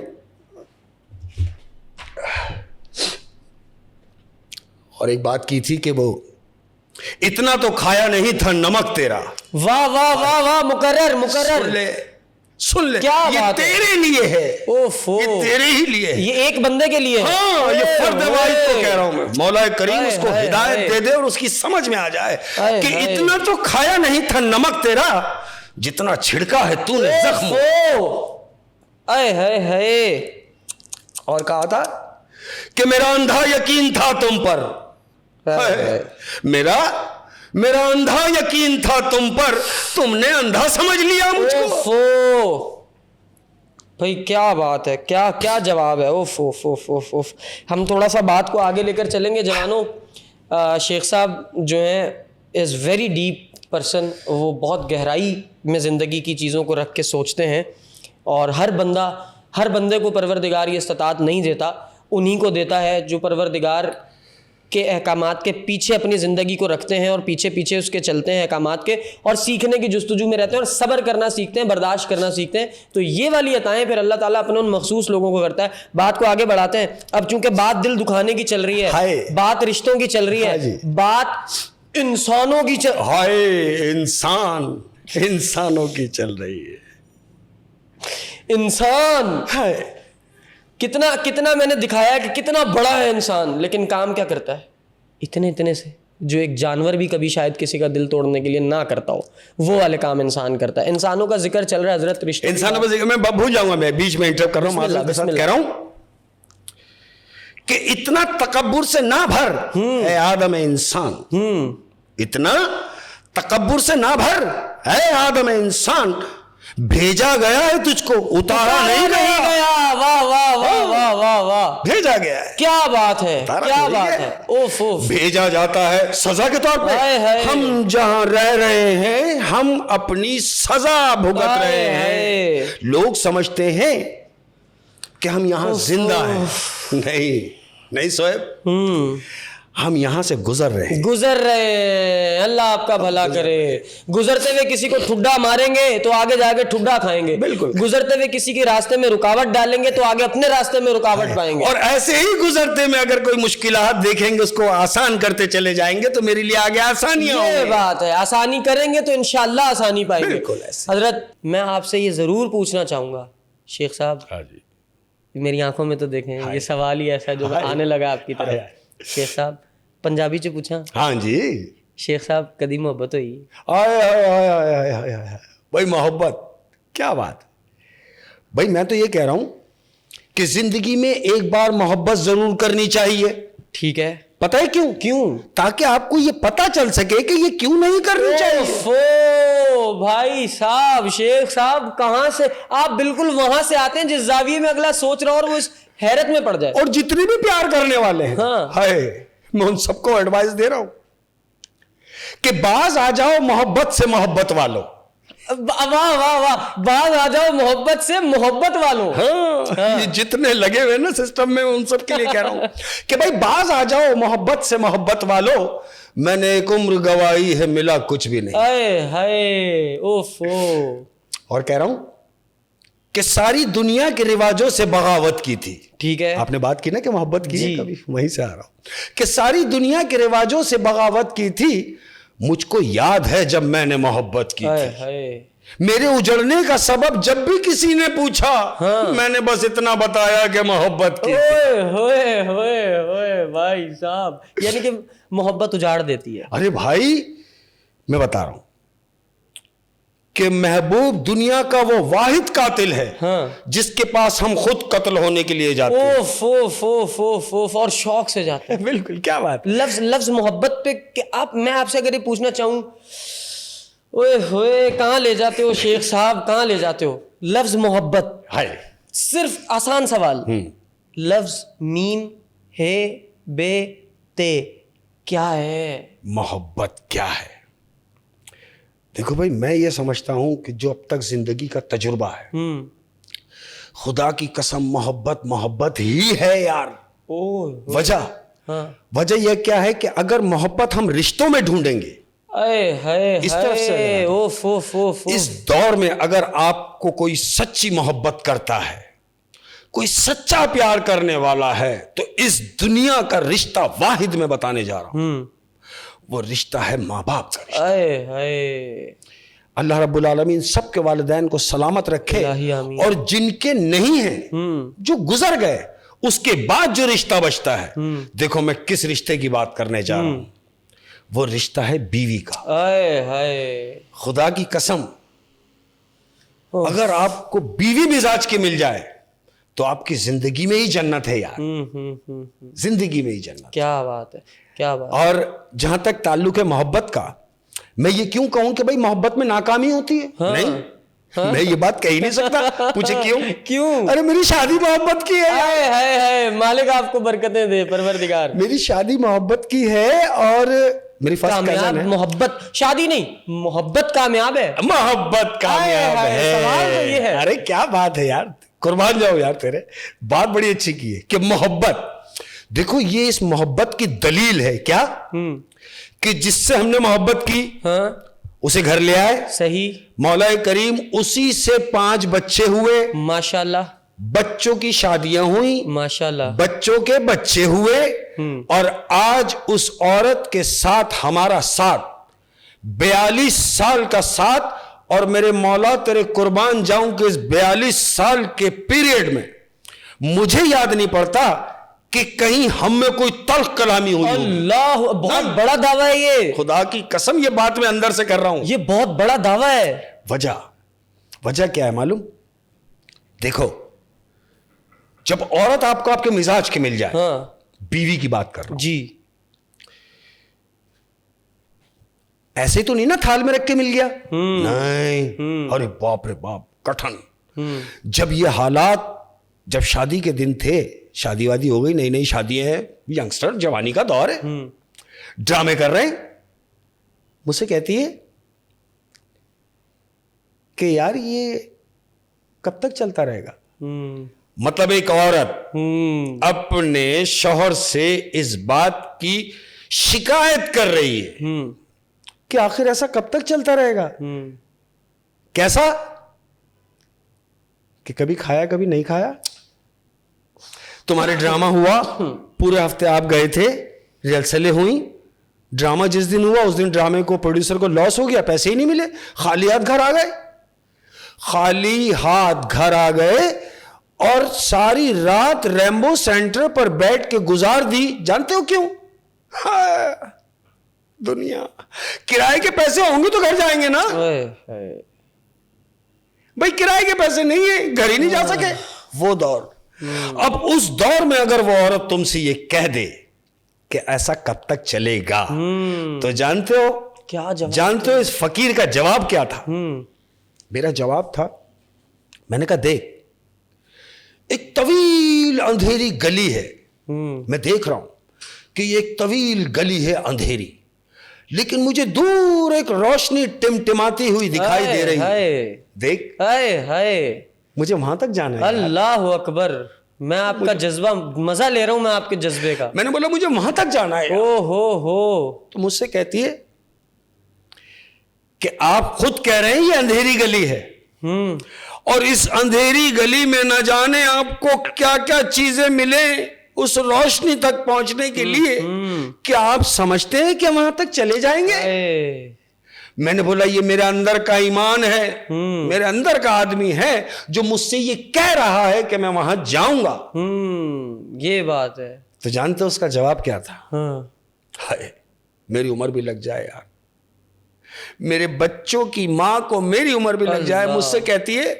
और एक बात की थी कि वो इतना तो खाया नहीं था नमक तेरा। वाह वाह वाह वाह, मुकर्रर। सुन ले क्या ये बात तेरे लिए है। ओफो, ये तेरे ही लिए है। ये एक बंदे के लिए है। हाँ, ये फर्द वाहिद को कह रहा हूं मैं। मौला करीम उसको हिदायत दे दे और उसकी समझ में आ जाए कि इतना तो खाया नहीं था नमक तेरा जितना छिड़का है तूने जख्म। आए हाय हाय। और कहा था कि मेरा अंधा यकीन था तुम पर, मेरा अंधा यकीन था तुम पर, तुमने अंधा समझ लिया मुझको। ओफो भाई क्या बात है, क्या क्या जवाब है। ओफ ओफ ओफ ओफ ओफ। हम थोड़ा सा बात को आगे लेकर चलेंगे जवानों। शेख साहब जो हैं इज़ वेरी डीप पर्सन, वो बहुत गहराई में ज़िंदगी की चीज़ों को रख के सोचते हैं, और हर बंदे को परवरदिगार ये इस्तात नहीं देता, उन्हीं को देता है जो परवरदिगार के अहकामात के पीछे अपनी ज़िंदगी को रखते हैं और पीछे पीछे उसके चलते हैं अहकामात के, और सीखने की जुस्तजू में रहते हैं और सब्र करना सीखते हैं, बर्दाश्त करना सीखते हैं। तो ये वाली अताएं फिर अल्लाह ताला अपने उन मखसूस लोगों को करता है। बात को आगे बढ़ाते हैं। अब चूंकि बात दिल दुखाने की चल रही है, बात रिश्तों की चल रही है, बात इंसानों की इंसानों की चल रही है। इंसान कितना कितना मैंने दिखाया कि कितना बड़ा है इंसान, लेकिन काम क्या करता है इतने से, जो एक जानवर भी कभी शायद किसी का दिल तोड़ने के लिए ना करता हो, वो वाले काम इंसान करता है। इंसानों का जिक्र चल रहा है हजरत, रिश्ते इंसानों का जिक्र, मैं भूल जाऊंगा, मैं बीच में इंटरप्ट कर रहा हूं, कह रहा हूं कि इतना तकब्बुर से ना भर है आदम इंसान, इतना तकब्बुर से ना भर है आदम इंसान, भेजा गया है तुझको, उतारा नहीं गया। वाह वाह वाह वाह वाह वाह, भेजा गया है। क्या बात है, क्या बात है। ओफ ओफ। भेजा जाता है सजा के तौर पे। हम जहां रह रहे हैं हम अपनी सजा भुगत रहे हैं। लोग समझते हैं कि हम यहां जिंदा हैं, नहीं सोएब, हम यहां से गुजर रहे हैं। अल्लाह आपका भला करे। गुजरते हुए किसी को ठुड्डा मारेंगे तो आगे जाके ठुड्डा खाएंगे, बिल्कुल। गुजरते हुए किसी के रास्ते में रुकावट डालेंगे तो आगे अपने रास्ते में रुकावट पाएंगे। और ऐसे ही गुजरते में अगर कोई मुश्किलात देखेंगे उसको आसान करते चले जाएंगे तो मेरे लिए आगे आसानियां होंगी। ये बात है, आसानी करेंगे तो इंशाअल्लाह आसानी पाएंगे। बिल्कुल ऐसे। हजरत मैं आपसे ये जरूर पूछना चाहूंगा शेख साहब, हाँ जी, मेरी आंखों में तो देखें, ये सवाल ही ऐसा जो आने लगा आपकी तरफ। शेख साहब पंजाबी च पूछा? हाँ जी। शेख साहब कदी मोहब्बत हुई? आय भाई मोहब्बत, क्या बात भाई। मैं तो ये कह रहा हूं कि जिंदगी में एक बार मोहब्बत जरूर करनी चाहिए। ठीक है, पता है क्यों? ताकि आपको ये पता चल सके कि ये क्यों नहीं करनी चाहिए। भाई साहब, शेख साहब कहां से आप बिल्कुल वहां से आते हैं जिस जाविये में अगला सोच रहा हो और वो इस हैरत में पड़ जाए। और जितने भी प्यार करने वाले हैं, हाँ। हाय, मैं उन सबको एडवाइस दे रहा हूं कि बाज आ जाओ मोहब्बत से मोहब्बत वालों। वाह वाह वाह, बाज आ जाओ मोहब्बत से मोहब्बत वालों। हाँ। ये जितने लगे हुए ना सिस्टम में उन सब के लिए कह रहा हूं कि भाई बाज आ जाओ मोहब्बत से मोहब्बत वालों। मैंने एक उम्र गवाई है, मिला कुछ भी नहीं। हाय हाय, ओफो। और कह रहा हूं कि सारी दुनिया के रिवाजों से बगावत की थी। ठीक है, आपने बात की ना कि मोहब्बत की है, कभी वहीं से आ रहा हूं कि सारी दुनिया के रिवाजों से बगावत की थी। मुझको याद है जब मैंने मोहब्बत की थी। मेरे उजड़ने का सबब जब भी किसी ने पूछा, हाँ। मैंने बस इतना बताया कि मोहब्बत की। होए होए होए भाई साहब, यानी कि मोहब्बत उजाड़ देती है। अरे भाई मैं बता रहा हूं कि महबूब दुनिया का वो वाहिद कातिल है, हाँ। जिसके पास हम खुद कत्ल होने के लिए जाते हैं। ओफ ओफ ओफ ओफ ओफ, और शौक से जाते हैं। बिल्कुल, क्या बात। लफ्ज मोहब्बत पे कि मैं आपसे अगर ये पूछना चाहूं, ओए होए कहां ले जाते हो शेख साहब, कहां ले जाते हो? लफ्ज मोहब्बत है, सिर्फ आसान सवाल, लफ्ज मीम हे बे ते क्या है? मोहब्बत क्या है? देखो भाई, मैं ये समझता हूं कि जो अब तक जिंदगी का तजुर्बा है, खुदा की कसम मोहब्बत ही है यार। वजह, हाँ। वजह यह क्या है कि अगर मोहब्बत हम रिश्तों में ढूंढेंगे, इस तरफ से ओफ ओफ ओफ, इस दौर में अगर आपको कोई सच्ची मोहब्बत करता है, कोई सच्चा प्यार करने वाला है, तो इस दुनिया का रिश्ता वाहिद में बताने जा रहा हूं, वो रिश्ता है माँ बाप का रिश्ता। अल्लाह रब्बुल आलमीन सबके वालिदैन को सलामत रखे, और जिनके नहीं हैं, जो गुजर गए, उसके बाद जो रिश्ता बचता है, देखो मैं किस रिश्ते की बात करने जा रहा हूं, वो रिश्ता है बीवी का। खुदा की कसम, अगर आपको बीवी मिजाज की मिल जाए तो आपकी जिंदगी में ही जन्नत है यार, जिंदगी में ही जन्नत। क्या बात है, क्या बात। और जहां तक ताल्लुक है मोहब्बत का, मैं ये क्यों कहूं कि भाई मोहब्बत में नाकामी होती है? नहीं, मैं ये बात कह ही नहीं सकता। पूछे क्यों? क्यों? अरे मेरी शादी मोहब्बत की है। हाय हाय हाय, मालिक आपको बरकतें दे, परवरदिगार। मेरी शादी मोहब्बत की है और मेरी फर्स्ट कजन कामयाब है। मोहब्बत, शादी नहीं, मोहब्बत कामयाब है। मोहब्बत कामयाब हाय, है। सवाल तो ये है। अरे क्या बात है यार, कुर्बान जाओ यार तेरे, बात बड़ी अच्छी की है कि मोहब्बत। देखो ये इस मोहब्बत की दलील है क्या, कि जिससे हमने मोहब्बत की हाँ, उसे घर ले आए, सही, मौला करीम उसी से 5 बच्चे हुए, माशाल्लाह, बच्चों की शादियां हुई, माशाल्लाह। बच्चों के बच्चे हुए, और आज उस औरत के साथ हमारा साथ 42 साल का साथ। और मेरे मौला तेरे कुर्बान जाऊं कि इस 42 साल के पीरियड में मुझे याद नहीं पड़ता कि कहीं हम में कोई तल्ख कलामी हुई हो। अल्लाह, बहुत बड़ा दावा है ये। खुदा की कसम ये बात मैं अंदर से कर रहा हूं। ये बहुत बड़ा दावा है। वजह क्या है मालूम? देखो, जब औरत आपको आपके मिजाज के मिल जाए, हाँ बीवी की बात कर रहा हूं, जी, ऐसे तो नहीं ना थाल में रख के मिल गया, नहीं। अरे बाप रे बाप, कठिन। जब ये हालात, जब शादी के दिन थे, शादी वादी हो गई, नई नई शादियां हैं, यंगस्टर जवानी का दौर है, ड्रामे कर रहे हैं, मुझसे कहती है कि यार ये कब तक चलता रहेगा? मतलब एक औरत अपने शौहर से इस बात की शिकायत कर रही है कि आखिर ऐसा कब तक चलता रहेगा? कैसा कि कभी खाया कभी नहीं खाया। तुम्हारे ड्रामा हुआ, पूरे हफ्ते आप गए थे, रिहर्सलें हुई, ड्रामा जिस दिन हुआ उस दिन ड्रामे को, प्रोड्यूसर को लॉस हो गया, पैसे ही नहीं मिले, खाली हाथ घर आ गए, खाली हाथ घर आ गए, और सारी रात रैम्बो सेंटर पर बैठ के गुजार दी। जानते हो क्यों? हाँ, दुनिया, किराए के पैसे होंगे तो घर जाएंगे ना भाई, किराए के पैसे नहीं है, घर ही नहीं जा सके। वो दौर, अब उस दौर में अगर वो औरत तुमसे ये कह दे कि ऐसा कब तक चलेगा, तो जानते हो क्या जवाब? जानते हो इस फकीर का जवाब क्या था? मेरा जवाब था, मैंने कहा देख, एक तवील अंधेरी गली है, मैं देख रहा हूं कि ये एक तवील गली है अंधेरी, लेकिन मुझे दूर एक रोशनी टिमटिमाती हुई दिखाई दे रही है। देख, हाय हाय, मुझे वहां तक जाना है। अल्लाह अकबर, मैं आपका जज्बा, मजा ले रहा हूं मैं आपके जज्बे का। मैंने बोला मुझे वहां तक जाना है। ओ हो, तो मुझसे कहती है कि आप खुद कह रहे हैं ये अंधेरी गली है, और इस अंधेरी गली में न जाने आपको क्या क्या चीजें मिले उस रोशनी तक पहुंचने के लिए, क्या आप समझते हैं कि वहां तक चले जाएंगे? मैंने बोला ये मेरे अंदर का ईमान है, मेरे अंदर का आदमी है जो मुझसे ये कह रहा है कि मैं वहां जाऊंगा। ये बात है। तो जानते हो उसका जवाब क्या था? हाँ। हाय, मेरी उम्र भी लग जाए यार, मेरे बच्चों की मां को मेरी उम्र भी लग जाए। मुझसे कहती है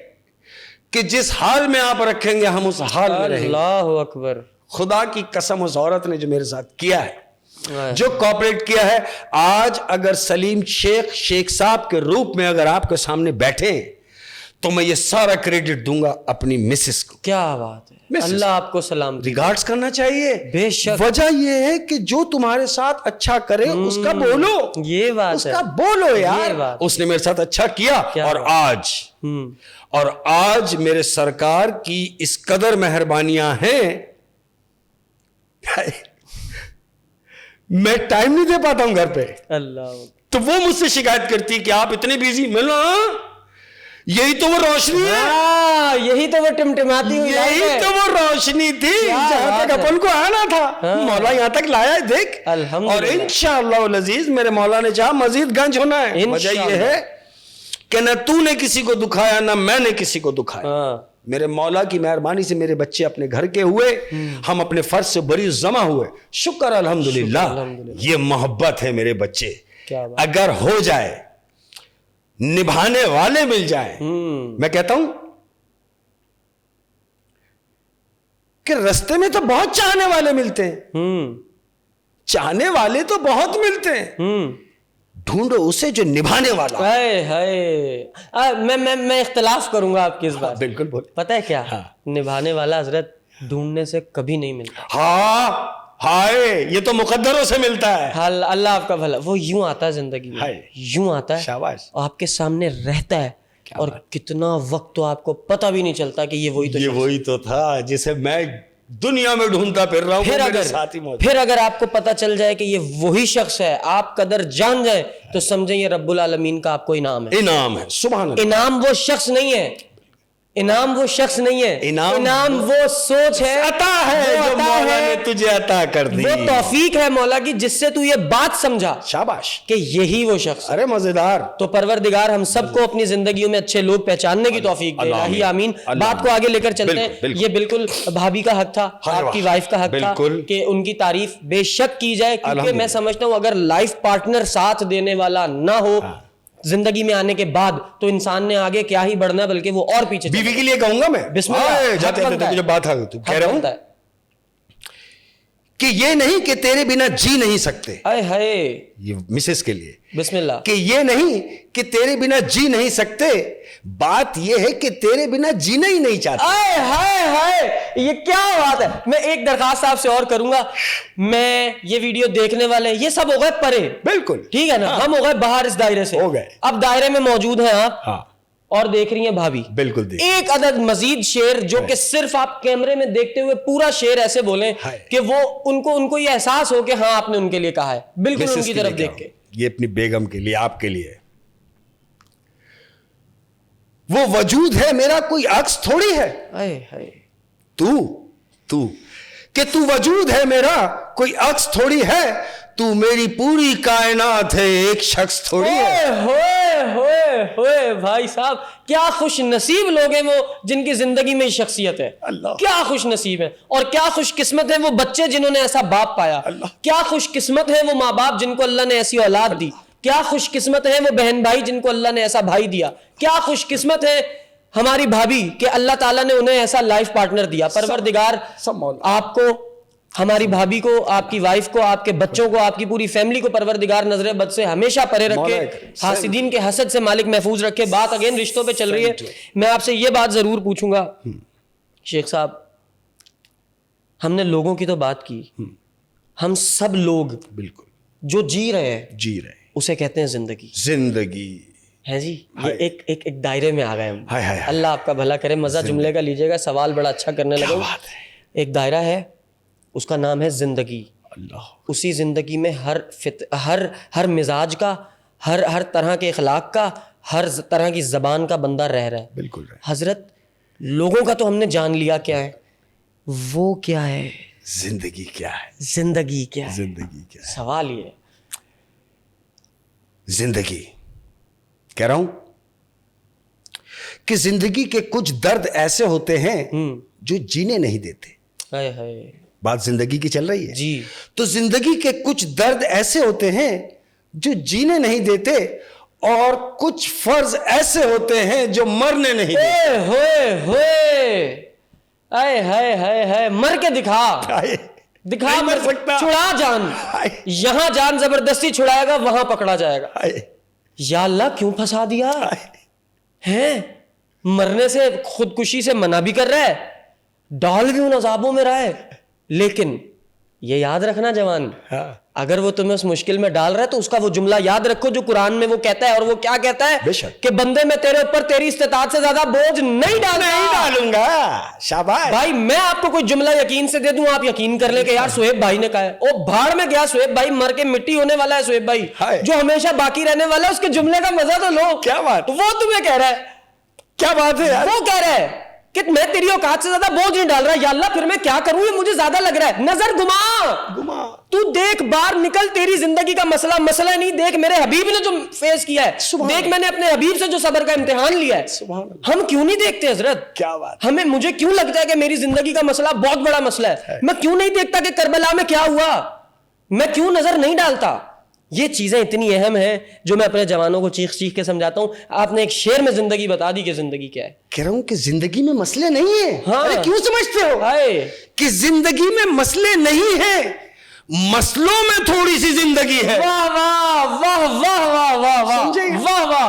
कि जिस हाल में आप रखेंगे हम उस हाल में रहेंगे। अल्लाह अकबर। खुदा की कसम, उस औरत ने जो मेरे साथ किया है, जो कॉपरेट किया है, आज अगर सलीम शेख साहब के रूप में अगर आपके सामने बैठे तो मैं ये सारा क्रेडिट दूंगा अपनी मिसेस को। क्या बात है, अल्लाह आपको सलाम दे। रिगार्ड्स करना चाहिए, बेशक। वजह यह है कि जो तुम्हारे साथ अच्छा करे उसका बोलो। ये बात उसका है, बोलो यार, ये बात। उसने मेरे साथ अच्छा किया, और आज मेरे सरकार की इस कदर मेहरबानियां हैं, मैं टाइम नहीं दे पाता हूं घर पे। अल्लाह। तो वो मुझसे शिकायत करती कि आप इतने बिजी। मिला, यही तो वो रोशनी है, यही तो वो टिमटिमाती हुई लाइट यही है। तो वो रोशनी थी जहां तक अपन को आना था। मौला यहां तक लाया है, देख। और इंशाअल्लाह अज़ीज मेरे मौला ने चाहा मजीद गंज होना है। वजह यह है कि न तूने किसी को दुखाया न मैंने किसी को दुखाया। मेरे मौला की मेहरबानी से मेरे बच्चे अपने घर के हुए, हम अपने फर्ज से बरी जमा हुए। शुक्र अल्हम्दुलिल्लाह। ये मोहब्बत है मेरे बच्चे। अगर हो जाए, निभाने वाले मिल जाए, मैं कहता हूं कि रास्ते में तो बहुत चाहने वाले मिलते हैं, चाहने वाले तो बहुत मिलते हैं, ढूंढो उसे जो निभाने वाला। हाय हाय, मैं इख्तलाफ करूंगा आपकी इस बात। बिल्कुल बोल। पता है क्या? हाँ। निभाने वाला हजरत ढूंढने से कभी नहीं मिलता। हाँ हाय, ये तो मुकद्दरों से मिलता है। हाँ, अल्लाह आपका भला। वो यूं आता है जिंदगी में, हाय। यूं आता है, शाबाश। और आपके सामने रहता है, और कितना वक्त तो आपको पता भी नहीं चलता कि ये वही तो ये शख्स वही तो था जिसे मैं दुनिया में ढूंढता फिर रहा हूं। फिर मेरे अगर साथ ही मौजूद। फिर अगर आपको पता चल जाए कि ये वही शख्स है, आप कदर जान जाए, तो समझे ये रब्बुल आलमीन का आपको इनाम है। इनाम है, सुभान अल्लाह। इनाम वो शख्स नहीं है, इनाम वो शख्स नहीं है, इनाम वो सोच है, अता है जो मौला ने तुझे अता कर दी। वो तौफीक है मौला की, जिससे तू ये बात समझा शाबाश कि यही वो शख्स है। अरे मजेदार। तो परवरदिगार हम सबको अपनी जिंदगियों में अच्छे लोग पहचानने की तौफीक दे। इलाही आमीन। बात को आगे लेकर चलते हैं। ये बिल्कुल भाभी का हक था, आपकी वाइफ का हक था कि उनकी तारीफ बेशक की जाए, क्योंकि मैं समझता हूं अगर लाइफ पार्टनर साथ देने वाला ना हो जिंदगी में आने के बाद, तो इंसान ने आगे क्या ही बढ़ना, बल्कि वो और पीछे। बीवी के लिए कहूंगा मैं, बिस्मिल्लाह, जाते हक जाते बनता है। मुझे बात आ गई, तू कह रहा हूं बनता है। कि ये नहीं कि तेरे बिना जी नहीं सकते, आए हाय, ये मिसेस के लिए, बिस्मिल्लाह, कि ये नहीं कि तेरे बिना जी नहीं सकते, बात ये है कि तेरे बिना जीना ही नहीं चाहते। आए हाय हाय, ये क्या बात है। मैं एक दरखास्त आपसे और करूंगा, मैं ये वीडियो देखने वाले ये सब हो गए परे, बिल्कुल ठीक है ना, हाँ। हम हो गए बाहर इस दायरे से, हो गए। अब दायरे में मौजूद हैं आप, हाँ और देख रही हैं भाभी। बिल्कुल देख। एक अदद मजीद शेर जो कि सिर्फ आप कैमरे में देखते हुए पूरा शेर ऐसे बोलें कि वो उनको ये एहसास हो कि हाँ आपने उनके लिए कहा है, बिल्कुल मिसेस उनकी के तरफ लिए देख के। ये अपनी बेगम के लिए, आपके लिए। वो वजूद है मेरा कोई अक्स थोड़ी है, आए हाय, तू तू कि तू वजूद है मेरा कोई अक्स थोड़ी है, तू मेरी पूरी कायनात है एक शख्स थोड़ी है। होए होए होए भाई साहब, क्या खुश नसीब लोग हैं वो जिनकी जिंदगी में शख्सियत है। अल्लाह। क्या खुश नसीब है, और क्या खुश किस्मत है वो बच्चे जिन्होंने ऐसा बाप पाया। अल्लाह। क्या खुश किस्मत है वो माँ बाप जिनको अल्लाह ने ऐसी औलाद दी। क्या खुश किस्मत है वो बहन भाई जिनको अल्लाह ने ऐसा भाई दिया। क्या खुश किस्मत है हमारी भाभी कि अल्लाह ताला ने उन्हें ऐसा लाइफ पार्टनर दिया। परवरदिगार आपको, हमारी भाभी को, आपकी वाइफ को, आपके बच्चों को, आपकी पूरी फैमिली को परवरदिगार नजर बद से हमेशा परे रखे, हासिदीन के हसद से मालिक महफूज रखे। बात अगेन रिश्तों पे चल रही है, मैं आपसे ये बात जरूर पूछूंगा शेख साहब, हमने लोगों की तो बात की, हम सब लोग बिल्कुल जो जी रहे हैं उसे कहते हैं जिंदगी। जिंदगी है जी, ये एक दायरे में आ गए हम। हाय हाय। अल्लाह आपका भला करे, मजा जुमले का लीजिएगा, सवाल बड़ा अच्छा करने लगे। एक दायरा है, उसका नाम है जिंदगी। अल्लाह। उसी जिंदगी में हर मिजाज का, हर तरह के इखलाक का, हर तरह की जबान का बंदा रह रहा है। बिल्कुल। हजरत, लोगों का तो हमने जान लिया क्या है, वो क्या है, जिंदगी क्या है, जिंदगी क्या है। जिंदगी क्या है, सवाल ये है। जिंदगी कह रहा हूं कि जिंदगी के कुछ दर्द ऐसे होते हैं जो जीने नहीं देते। हाय हाय, बात जिंदगी की चल रही है जी। तो जिंदगी के कुछ दर्द ऐसे होते हैं जो जीने नहीं देते, और कुछ फर्ज ऐसे होते हैं जो मरने नहीं देते। होए होए, आए हाय हाय हाय, मर के दिखा, दिखा, नहीं मर सकता। छुड़ा जान, यहां जान जबरदस्ती छुड़ाएगा, वहां पकड़ा जाएगा। या अल्लाह क्यों फंसा दिया है, मरने से, खुदकुशी से मना भी कर रहा है, डाल भी उन अजाबों में रहा है। लेकिन ये याद रखना जवान, अगर वो तुम्हें उस मुश्किल में डाल रहा है तो उसका वो जुमला याद रखो जो कुरान में वो कहता है। और वो क्या कहता है कि बंदे मैं तेरे ऊपर तेरी इस्तिताअत से ज्यादा बोझ नहीं डालूंगा। शाबाश भाई, मैं आपको कोई जुमला यकीन से दे दूं, आप यकीन कर ले कि यार सुहेब भाई ने कहा है। ओ भाड़ में गया सुहेब भाई, मर के मिट्टी होने वाला है सुहेब भाई, जो हमेशा बाकी रहने वाला है, उसके जुमले का मजा तो लो। क्या बात, वो तुम्हें कह रहा है, क्या बात है यार? वो कह रहा है कि मैं तेरी औकात से ज्यादा बोझ नहीं डाल रहा। या अल्लाह फिर मैं क्या करूं, ये मुझे ज्यादा लग रहा है। नजर घुमा, तू देख, बाहर निकल, तेरी जिंदगी का मसला नहीं, देख मेरे हबीब ने जो फेस किया है, देख मैंने अपने हबीब से जो सब्र का इम्तिहान लिया है। हम क्यों नहीं देखते हजरत? क्या बात, हमें, मुझे क्यों लगता है कि मेरी जिंदगी का मसला बहुत बड़ा मसला है, मैं क्यों नहीं देखता कि करबला में क्या हुआ, मैं क्यों नजर नहीं डालता? ये चीजें इतनी अहम हैं जो मैं अपने जवानों को चीख चीख के समझाता हूँ। आपने एक शेर में जिंदगी बता दी कि जिंदगी क्या है। कह रहा हूं कि जिंदगी में मसले नहीं है। हाँ। अरे क्यों समझते हो हाय कि जिंदगी में मसले नहीं है, मसलों में थोड़ी सी जिंदगी है। वाह वाह वाह वाह वाह वाह वाह समझे? वाह वाह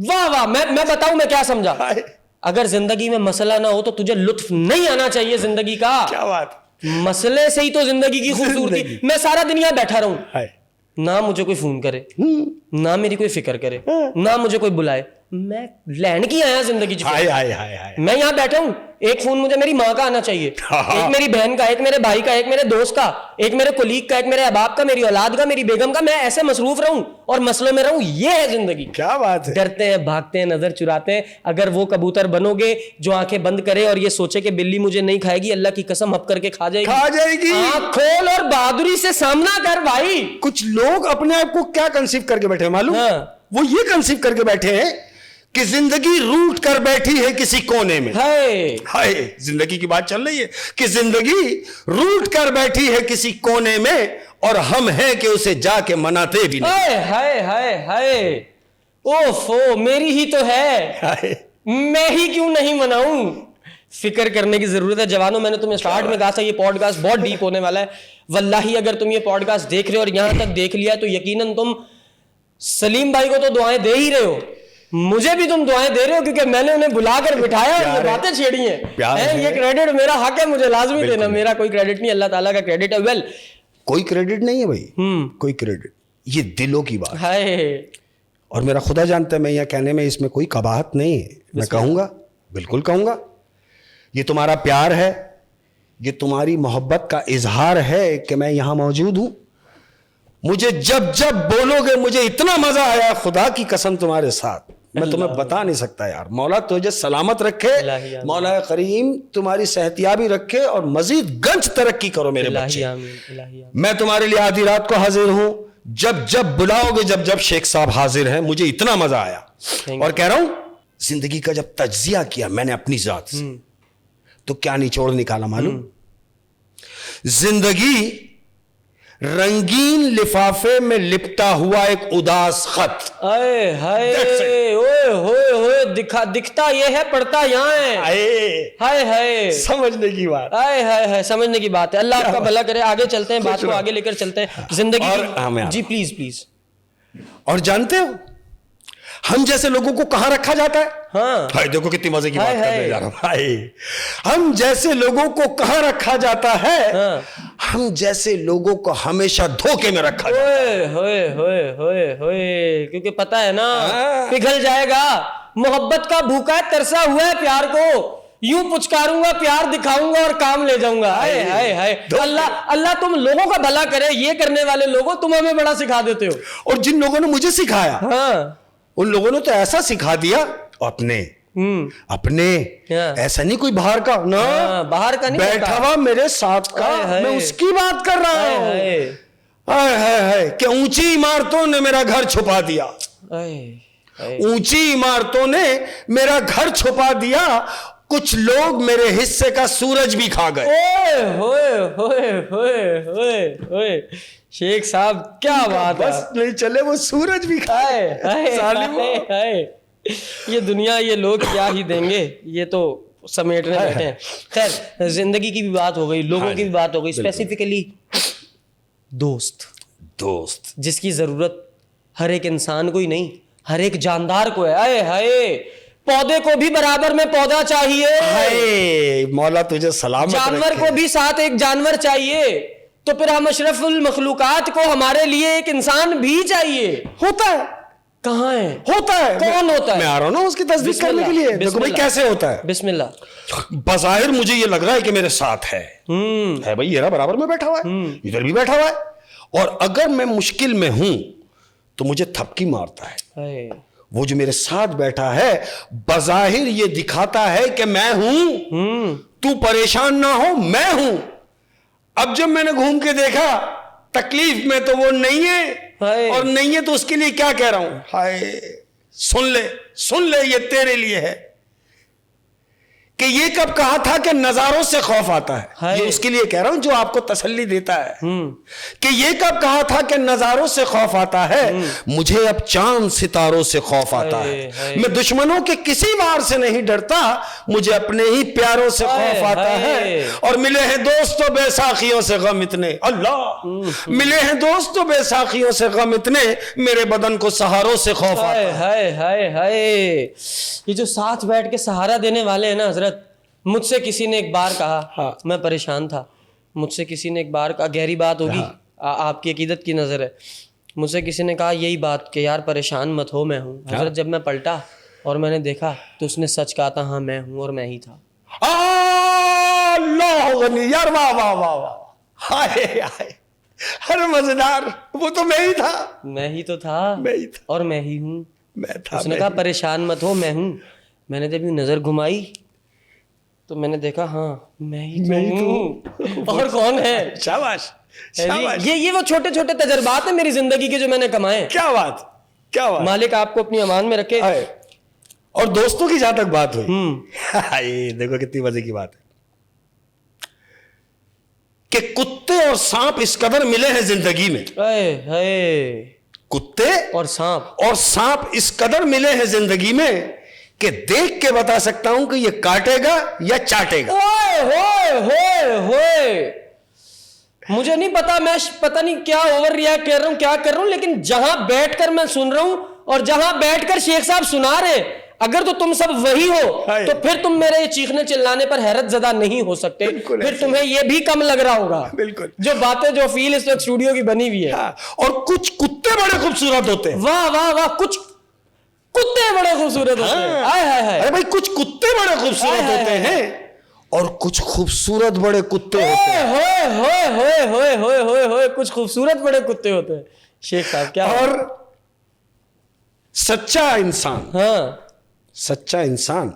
वाह वाह। मैं बताऊं मैं क्या समझा। हाय, अगर जिंदगी में मसला ना हो तो तुझे लुत्फ नहीं आना चाहिए जिंदगी का। क्या बात। मसले से ही तो जिंदगी की खूबसूरती। जिंदगी। मैं सारा दिन यहाँ बैठा रहूं, हाय, ना मुझे कोई फोन करे, ना मेरी कोई फिक्र करे, ना मुझे कोई बुलाए, मैं लैंड की आया जिंदगी च। हाय हाय हाय हाय। मैं यहाँ बैठा हूं, एक फोन मुझे मेरी माँ का आना चाहिए, एक मेरी बहन का, एक मेरे भाई का, एक मेरे दोस्त का, एक मेरे कोलीग का, एक मेरे अहबाब का, मेरी औलाद का, मेरी बेगम का। मैं ऐसे मसरूफ रहूं और मसलों में रहूं, ये है जिंदगी। क्या बात है। डरते हैं, भागते हैं, नजर चुराते हैं। अगर वो कबूतर बनोगे जो आंखें बंद करे और ये सोचे कि बिल्ली मुझे नहीं खाएगी, अल्लाह की कसम हप करके खा जाएगी। खा जाएगी। आंख खोल और बहादुरी से सामना कर भाई। कुछ लोग अपने आप को क्या कंसीव करके बैठे हैं मालूम? हाँ। वो ये कंसीव करके बैठे हैं कि जिंदगी रूट कर बैठी है किसी कोने में। हाय हाय, जिंदगी की बात चल रही है कि जिंदगी रूट कर बैठी है किसी कोने में और हम हैं कि उसे जाके मनाते भी नहीं। हाय हाय हाय हाय। ओफो, मेरी ही तो है, हाय, मैं ही क्यों नहीं मनाऊं। फिक्र करने की जरूरत है जवानों। मैंने तुम्हें स्टार्ट में कहा था ये पॉडकास्ट बहुत डीप होने वाला है। वल्लाही अगर तुम ये पॉडकास्ट देख रहे हो और यहां तक देख लिया तो यकीनन तुम सलीम भाई को तो दुआएं दे ही रहे हो, मुझे भी तुम दुआएं दे रहे हो, क्योंकि मैंने उन्हें बुलाकर बिठाया और ये बातें छेड़ी हैं। प्यार है। ये क्रेडिट मेरा हक है, मुझे लाजमी देना। मेरा कोई क्रेडिट नहीं, अल्लाह ताला का क्रेडिट है। वेल, कोई क्रेडिट नहीं है भाई, कोई क्रेडिट, ये दिलों की बात। हाय और मेरा खुदा जानता है मैं यहाँ कहने में इसमें कोई कबाहत नहीं है। मैं कहूंगा, बिल्कुल कहूंगा, ये तुम्हारा प्यार है, ये तुम्हारी मोहब्बत का इजहार है कि मैं यहां मौजूद हूं। मुझे जब जब बोलोगे मुझे इतना मजा आया, खुदा की कसम तुम्हारे साथ, मैं तुम्हें बता नहीं सकता यार। मौला तुझे सलामत रखे, मौला करीम तुम्हारी सेहतियाबी रखे और मजीद गंज तरक्की करो मेरे बच्चे। मैं तुम्हारे लिए आधी रात को हाजिर हूं, जब जब बुलाओगे, जब जब शेख साहब हाजिर हैं। मुझे इतना मजा आया और कह रहा हूं जिंदगी का जब तज्जिया किया मैंने अपनी जात से, तो क्या निचोड़ निकाला मालूम? जिंदगी रंगीन लिफाफे में लिपटा हुआ एक उदास खत। आए हाय, ओए होए होए, दिखता ये है, पढ़ता यहाँ है। हाय हाय, समझने की बात। हाय हाय हाय, समझने की बात है। अल्लाह आपका भला करे। आगे चलते हैं, बात को आगे लेकर चलते हैं जिंदगी की। जी प्लीज प्लीज। और जानते हो हम जैसे लोगों को कहां रखा जाता है? हाँ भाई देखो कितनी मजे की बात करने जा रहा हूं भाई। हम जैसे लोगों को कहां रखा जाता है? हाँ। हम जैसे लोगों को हमेशा धोखे में रखा जाता है। होए होए होए होए, क्योंकि पता है ना पिघल जाएगा। मोहब्बत का भूखा है, तरसा हुआ है प्यार को, यूं पुचकारूंगा, प्यार दिखाऊंगा और काम ले जाऊंगा। हाय हाय हाय, अल्लाह अल्लाह तुम लोगों का भला करे। ये करने वाले लोगों, तुम हमें बड़ा सिखा देते हो। और जिन लोगों ने मुझे सिखाया, हाँ, उन लोगों ने तो ऐसा सिखा दिया। अपने अपने ऐसा नहीं कोई बाहर का ना, बाहर का नहीं, बैठा हुआ मेरे साथ का, मैं उसकी बात कर रहा हूं। हाय हाय हाय, कि ऊंची इमारतों ने मेरा घर छुपा दिया। ऊंची इमारतों ने मेरा घर छुपा दिया। कुछ लोग मेरे हिस्से का सूरज भी खा गए। होए होए होए होए होए, शेख साहब क्या बात है। बस नहीं चले वो सूरज भी खाए। ये दुनिया, ये लोग क्या ही देंगे, ये तो समेटने बैठे हैं। खैर, जिंदगी की भी बात हो गई, लोगों की भी बात हो गई, स्पेसिफिकली दोस्त जिसकी जरूरत हर एक इंसान को ही नहीं, हर एक जानदार को है। आए हाय, पौधे को भी बराबर में पौधा चाहिए। हाय, मौला तुझे सलामत रखे। जानवर को भी साथ एक जानवर चाहिए, तो फिर हम अशरफुल मखलूकात को हमारे लिए एक इंसान भी चाहिए। होता है, कहाँ है? होता है। कौन होता है? मैं आ रहा हूं ना उसकी तस्दीक करने के लिए। देखो भाई कैसे होता है। बिस्मिल्लाह। बज़ाहिर मुझे ये लग रहा है कि मेरे साथ है भाई, ये रहा बराबर में बैठा हुआ है, इधर भी बैठा हुआ है, और अगर मैं मुश्किल में हूं तो मुझे थपकी मारता है। वो जो मेरे साथ बैठा है बज़ाहिर ये दिखाता है कि मैं हूं, तू परेशान ना हो, मैं हूं। अब जब मैंने घूम के देखा तकलीफ में तो वो नहीं है, और नहीं है तो उसके लिए क्या कह रहा हूं? हाय, सुन ले ये तेरे लिए है। कि ये कब कहा था कि नजारों से खौफ आता है। हाय। ये उसके लिए कह रहा हूं जो आपको तसल्ली देता है कि ये कब कहा था कि नजारों से खौफ आता है, मुझे अब चांद सितारों से खौफ आता हाय, है। हाय। मैं दुश्मनों के किसी वार से नहीं डरता, मुझे अपने ही प्यारों से हाय, खौफ आता हाय। है। और मिले हैं दोस्तों बैसाखियों से गम इतने, अल्लाह, मिले हैं दोस्तों बैसाखियों से गम इतने, मेरे बदन को सहारों से खौफ आता हाय है। हाय हाय हाय। ये जो साथ बैठ के सहारा देने वाले हैं ना हजरत, मुझसे किसी ने एक बार कहा, हाँ। मैं परेशान था, मुझसे किसी ने एक बार कहा, गहरी बात होगी, आपकी अकीदत की नज़र है, मुझसे किसी ने कहा यही बात कि यार परेशान मत हो, मैं हूँ। हजरत जब मैं पलटा और मैंने देखा तो उसने सच कहा था, हाँ मैं हूँ और मैं ही था। अल्लाह गनी यार, वाह वाह वाह वाह, हाय हाय, हर मजेदार, वो तो मैं ही था, मैं ही तो था, मैं ही था, और मैं ही हूँ। मैं था। उसने मैं कहा ही। परेशान मत हो, मैं हूँ। मैंने जब यूं नजर घुमाई तो मैंने देखा, हाँ मैं ही तो हूँ। और कौन है? शाबाश, है शाबाश, जी। ये वो छोटे छोटे तजर्बात हैं मेरी जिंदगी के जो मैंने कमाए। क्या बात, क्या बात। मालिक आपको अपनी अमान में रखे। हाय। और दोस्तों की जहां तक बात हुई, हाय, देखो कितनी मजे की बात है कि कुत्ते और सांप इस कदर मिले हैं जिंदगी में, हाय, कुत्ते और सांप, और सांप इस कदर मिले हैं जिंदगी में कि देख के बता सकता हूं कि ये काटेगा या चाटेगा। ओए होए होए होए। मुझे नहीं पता, मैं पता नहीं क्या ओवर रिएक्ट कर रहा हूं, क्या कर रहा हूं, लेकिन जहां बैठकर मैं सुन रहा हूं और जहां बैठकर शेख साहब सुना रहे, अगर तो तुम सब वही हो हाय। तो फिर तुम मेरे चीखने चिल्लाने पर हैरत ज़दा नहीं हो सकते। बिल्कुल फिर ऐसे। तुम्हें यह भी कम लग रहा होगा। बिल्कुल। जो बातें, जो फील इस वक्त स्टूडियो की बनी हुई है। हाँ, और कुछ कुत्ते बड़े खूबसूरत होते हैं। वाह वाह वाह, कुछ कुत्ते बड़े खूबसूरत होते हैं। हाय हाय हाय। अरे भाई, कुछ कुत्ते बड़े खूबसूरत हाय, हाय, होते हाय। हैं और कुछ खूबसूरत बड़े कुत्ते होते हैं। होए होए होए होए होए होए होए, कुछ खूबसूरत बड़े कुत्ते होते हैं। शेख साहब क्या? और सच्चा इंसान, हाँ सच्चा इंसान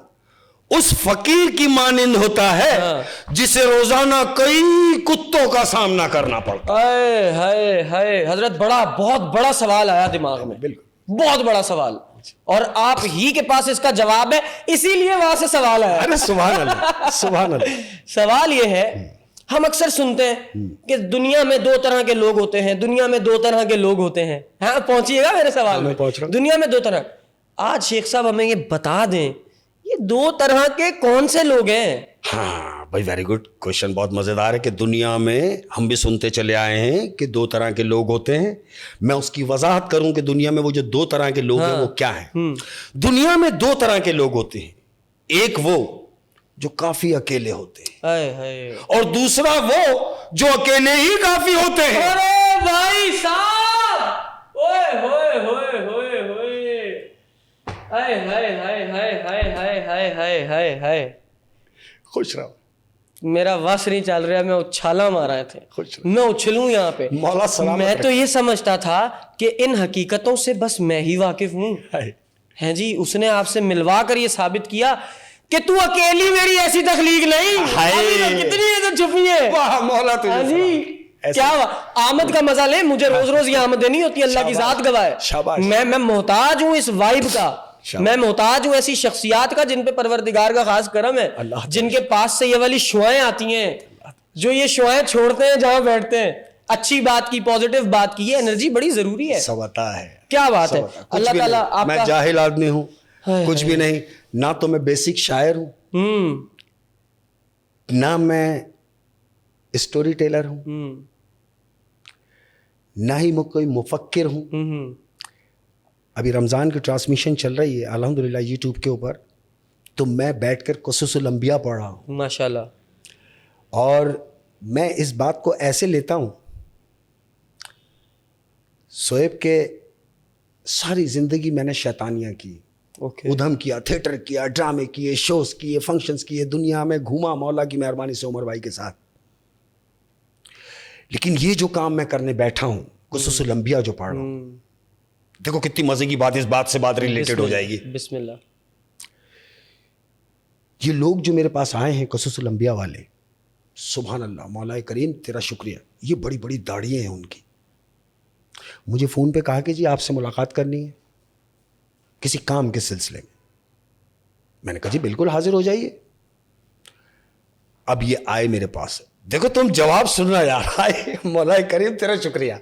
उस फकीर की मानिंद होता है हाँ। जिसे रोजाना कई कुत्तों का सामना करना पड़ता है। हाय हाय हाय। हजरत बहुत बड़ा सवाल आया दिमाग में, बिल्कुल। बहुत बड़ा सवाल, और आप ही के पास इसका जवाब है, इसीलिए वहां से सवाल आया। अरे सुभान अल्लाह, सुभान अल्लाह। सवाल ये है, हम अक्सर सुनते हैं कि दुनिया में दो तरह के लोग होते हैं, दुनिया में दो तरह के लोग होते हैं। हाँ, पहुंचिएगा मेरे सवाल में। मैं पहुंच रहा हूं। दुनिया में दो तरह। आज शेख साहब हमें ये बता दें, ये दो तरह के कौन से लोग हैं? हाँ भाई, वेरी गुड क्वेश्चन, बहुत मजेदार है कि दुनिया में हम भी सुनते चले आए हैं कि दो तरह के लोग होते हैं। मैं उसकी वजाहत करूं कि दुनिया में वो जो दो तरह के लोग हैं वो क्या है। दुनिया में दो तरह के लोग होते हैं, एक वो जो काफी अकेले होते हैं, हाय हाय। और दूसरा वो जो अकेले ही काफी होते हैं। अरे भाई साहब, ओए होए होए होए होए, हाय हाय हाय हाय हाय हाय हाय हाय हाय हाय। खुश रहो, मेरा वश नहीं चल रहा, मैं उछाला मारा थे, खुश रहो। मैं उछलूं यहाँ पे। मौला सलामत मैं तो रखे। ये समझता था कि इन हकीकतों से बस मैं ही वाकिफ हूँ। हाय। हैं जी, उसने आपसे मिलवा कर ये साबित किया कि तू अकेली मेरी ऐसी तकलीफ नहीं। हाय। अभी तो कितनी इज्जत छुपी है। वाह मौला तुझे हाँ जी, ऐसे- क्या आमद का मजा ले, मुझे रोज रोज ये आमद देनी होती है, अल्लाह की शाबाश, जात गवाह है। शाबाश। मैं मोहताज हूँ इस वाइब का, शाबाश। मैं मोहताज हूँ ऐसी शख्सियात का जिन पे परवरदिगार का खास करम है, अल्लाह जिनके पास से ये वाली शुआएं आती हैं, जो ये शुआएं छोड़ते हैं जहां बैठते हैं। अच्छी बात की, पॉजिटिव बात की, ये एनर्जी बड़ी जरूरी है। सब आता है, क्या बात सब है। आता है। कुछ अल्लाह भी ताला नहीं। मैं आपका जाहिल आदमी हूँ, हाय, कुछ भी नहीं, ना तो मैं बेसिक शायर हूँ, ना मैं स्टोरी टेलर हूँ, ना ही मैं कोई मुफक्किर हूँ। अभी रमज़ान की ट्रांसमिशन चल रही है अल्हम्दुलिल्लाह यूट्यूब के ऊपर, तो मैं बैठकर क़ुसूसुल अंबिया पढ़ रहा हूँ, माशाल्लाह। और मैं इस बात को ऐसे लेता हूँ, शोएब के सारी ज़िंदगी मैंने शैतानियाँ की, ओके। उधम किया, थिएटर किया, ड्रामे किए, शोज किए, फंक्शंस किए, दुनिया में घूमा मौला की मेहरबानी से उमर भाई के साथ। लेकिन ये जो काम मैं करने बैठा हूँ, क़ुसूसुल अंबिया जो पढ़ रहा हूँ, देखो कितनी मजे की बात, इस बात से बात रिलेटेड हो जाएगी। बिस्मिल्लाह। ये लोग जो मेरे पास आए हैं क़ुसूसुल अंबिया वाले, सुभान अल्लाह, मौला करीम तेरा शुक्रिया, ये बड़ी बड़ी दाढ़ियाँ हैं उनकी। मुझे फ़ोन पे कहा कि जी आपसे मुलाकात करनी है किसी काम के सिलसिले में। मैंने कहा जी बिल्कुल हाजिर हो जाइए। अब ये आए मेरे पास, देखो तुम जवाब सुनना यार, आए मौला करीम तेरा शुक्रिया।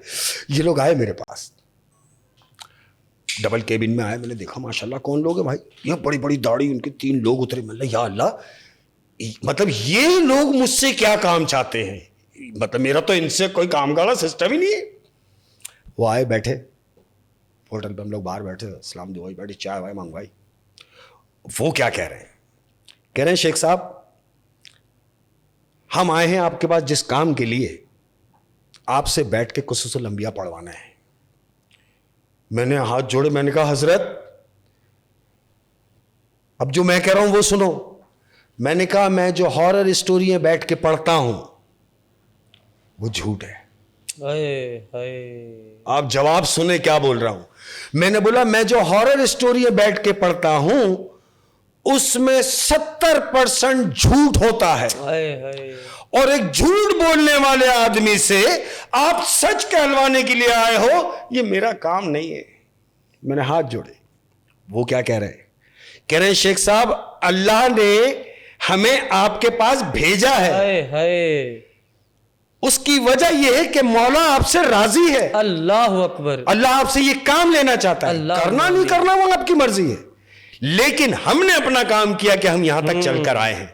ये लोग आए मेरे पास, डबल केबिन में आए, मैंने देखा माशाल्लाह कौन लोग है भाई, ये बड़ी बड़ी दाढ़ी उनके, 3 लोग उतरे। मतलब या अल्लाह, मतलब ये लोग मुझसे क्या काम चाहते हैं, मतलब मेरा तो इनसे कोई काम का सिस्टम ही नहीं है। वो आए बैठे होटल पे, हम लोग बाहर बैठे, सलाम दुआई बैठी, चाय वाय मंगवाई। वो क्या कह रहे हैं, कह रहे हैं शेख साहब हम आए हैं आपके पास जिस काम के लिए, आपसे बैठ के कुसूसल अंबिया पढ़वाना है। मैंने हाथ जोड़े, मैंने कहा हजरत अब जो मैं कह रहा हूं वो सुनो। मैंने कहा मैं जो हॉरर स्टोरी बैठ के पढ़ता हूं वो झूठ है। आप जवाब सुने क्या बोल रहा हूं। मैंने बोला मैं जो हॉरर स्टोरी बैठ के पढ़ता हूं उसमें 70% झूठ होता है। और एक झूठ बोलने वाले आदमी से आप सच कहलवाने के लिए आए हो, ये मेरा काम नहीं है। मैंने हाथ जोड़े। वो क्या कह रहे हैं, कह रहे हैं शेख साहब अल्लाह ने हमें आपके पास भेजा है। उसकी वजह यह है कि मौला आपसे राजी है। अल्लाह अकबर। अल्लाह आपसे ये काम लेना चाहता है, करना नहीं करना वो आपकी मर्जी है, लेकिन हमने अपना काम किया कि हम यहां तक चलकर आए हैं।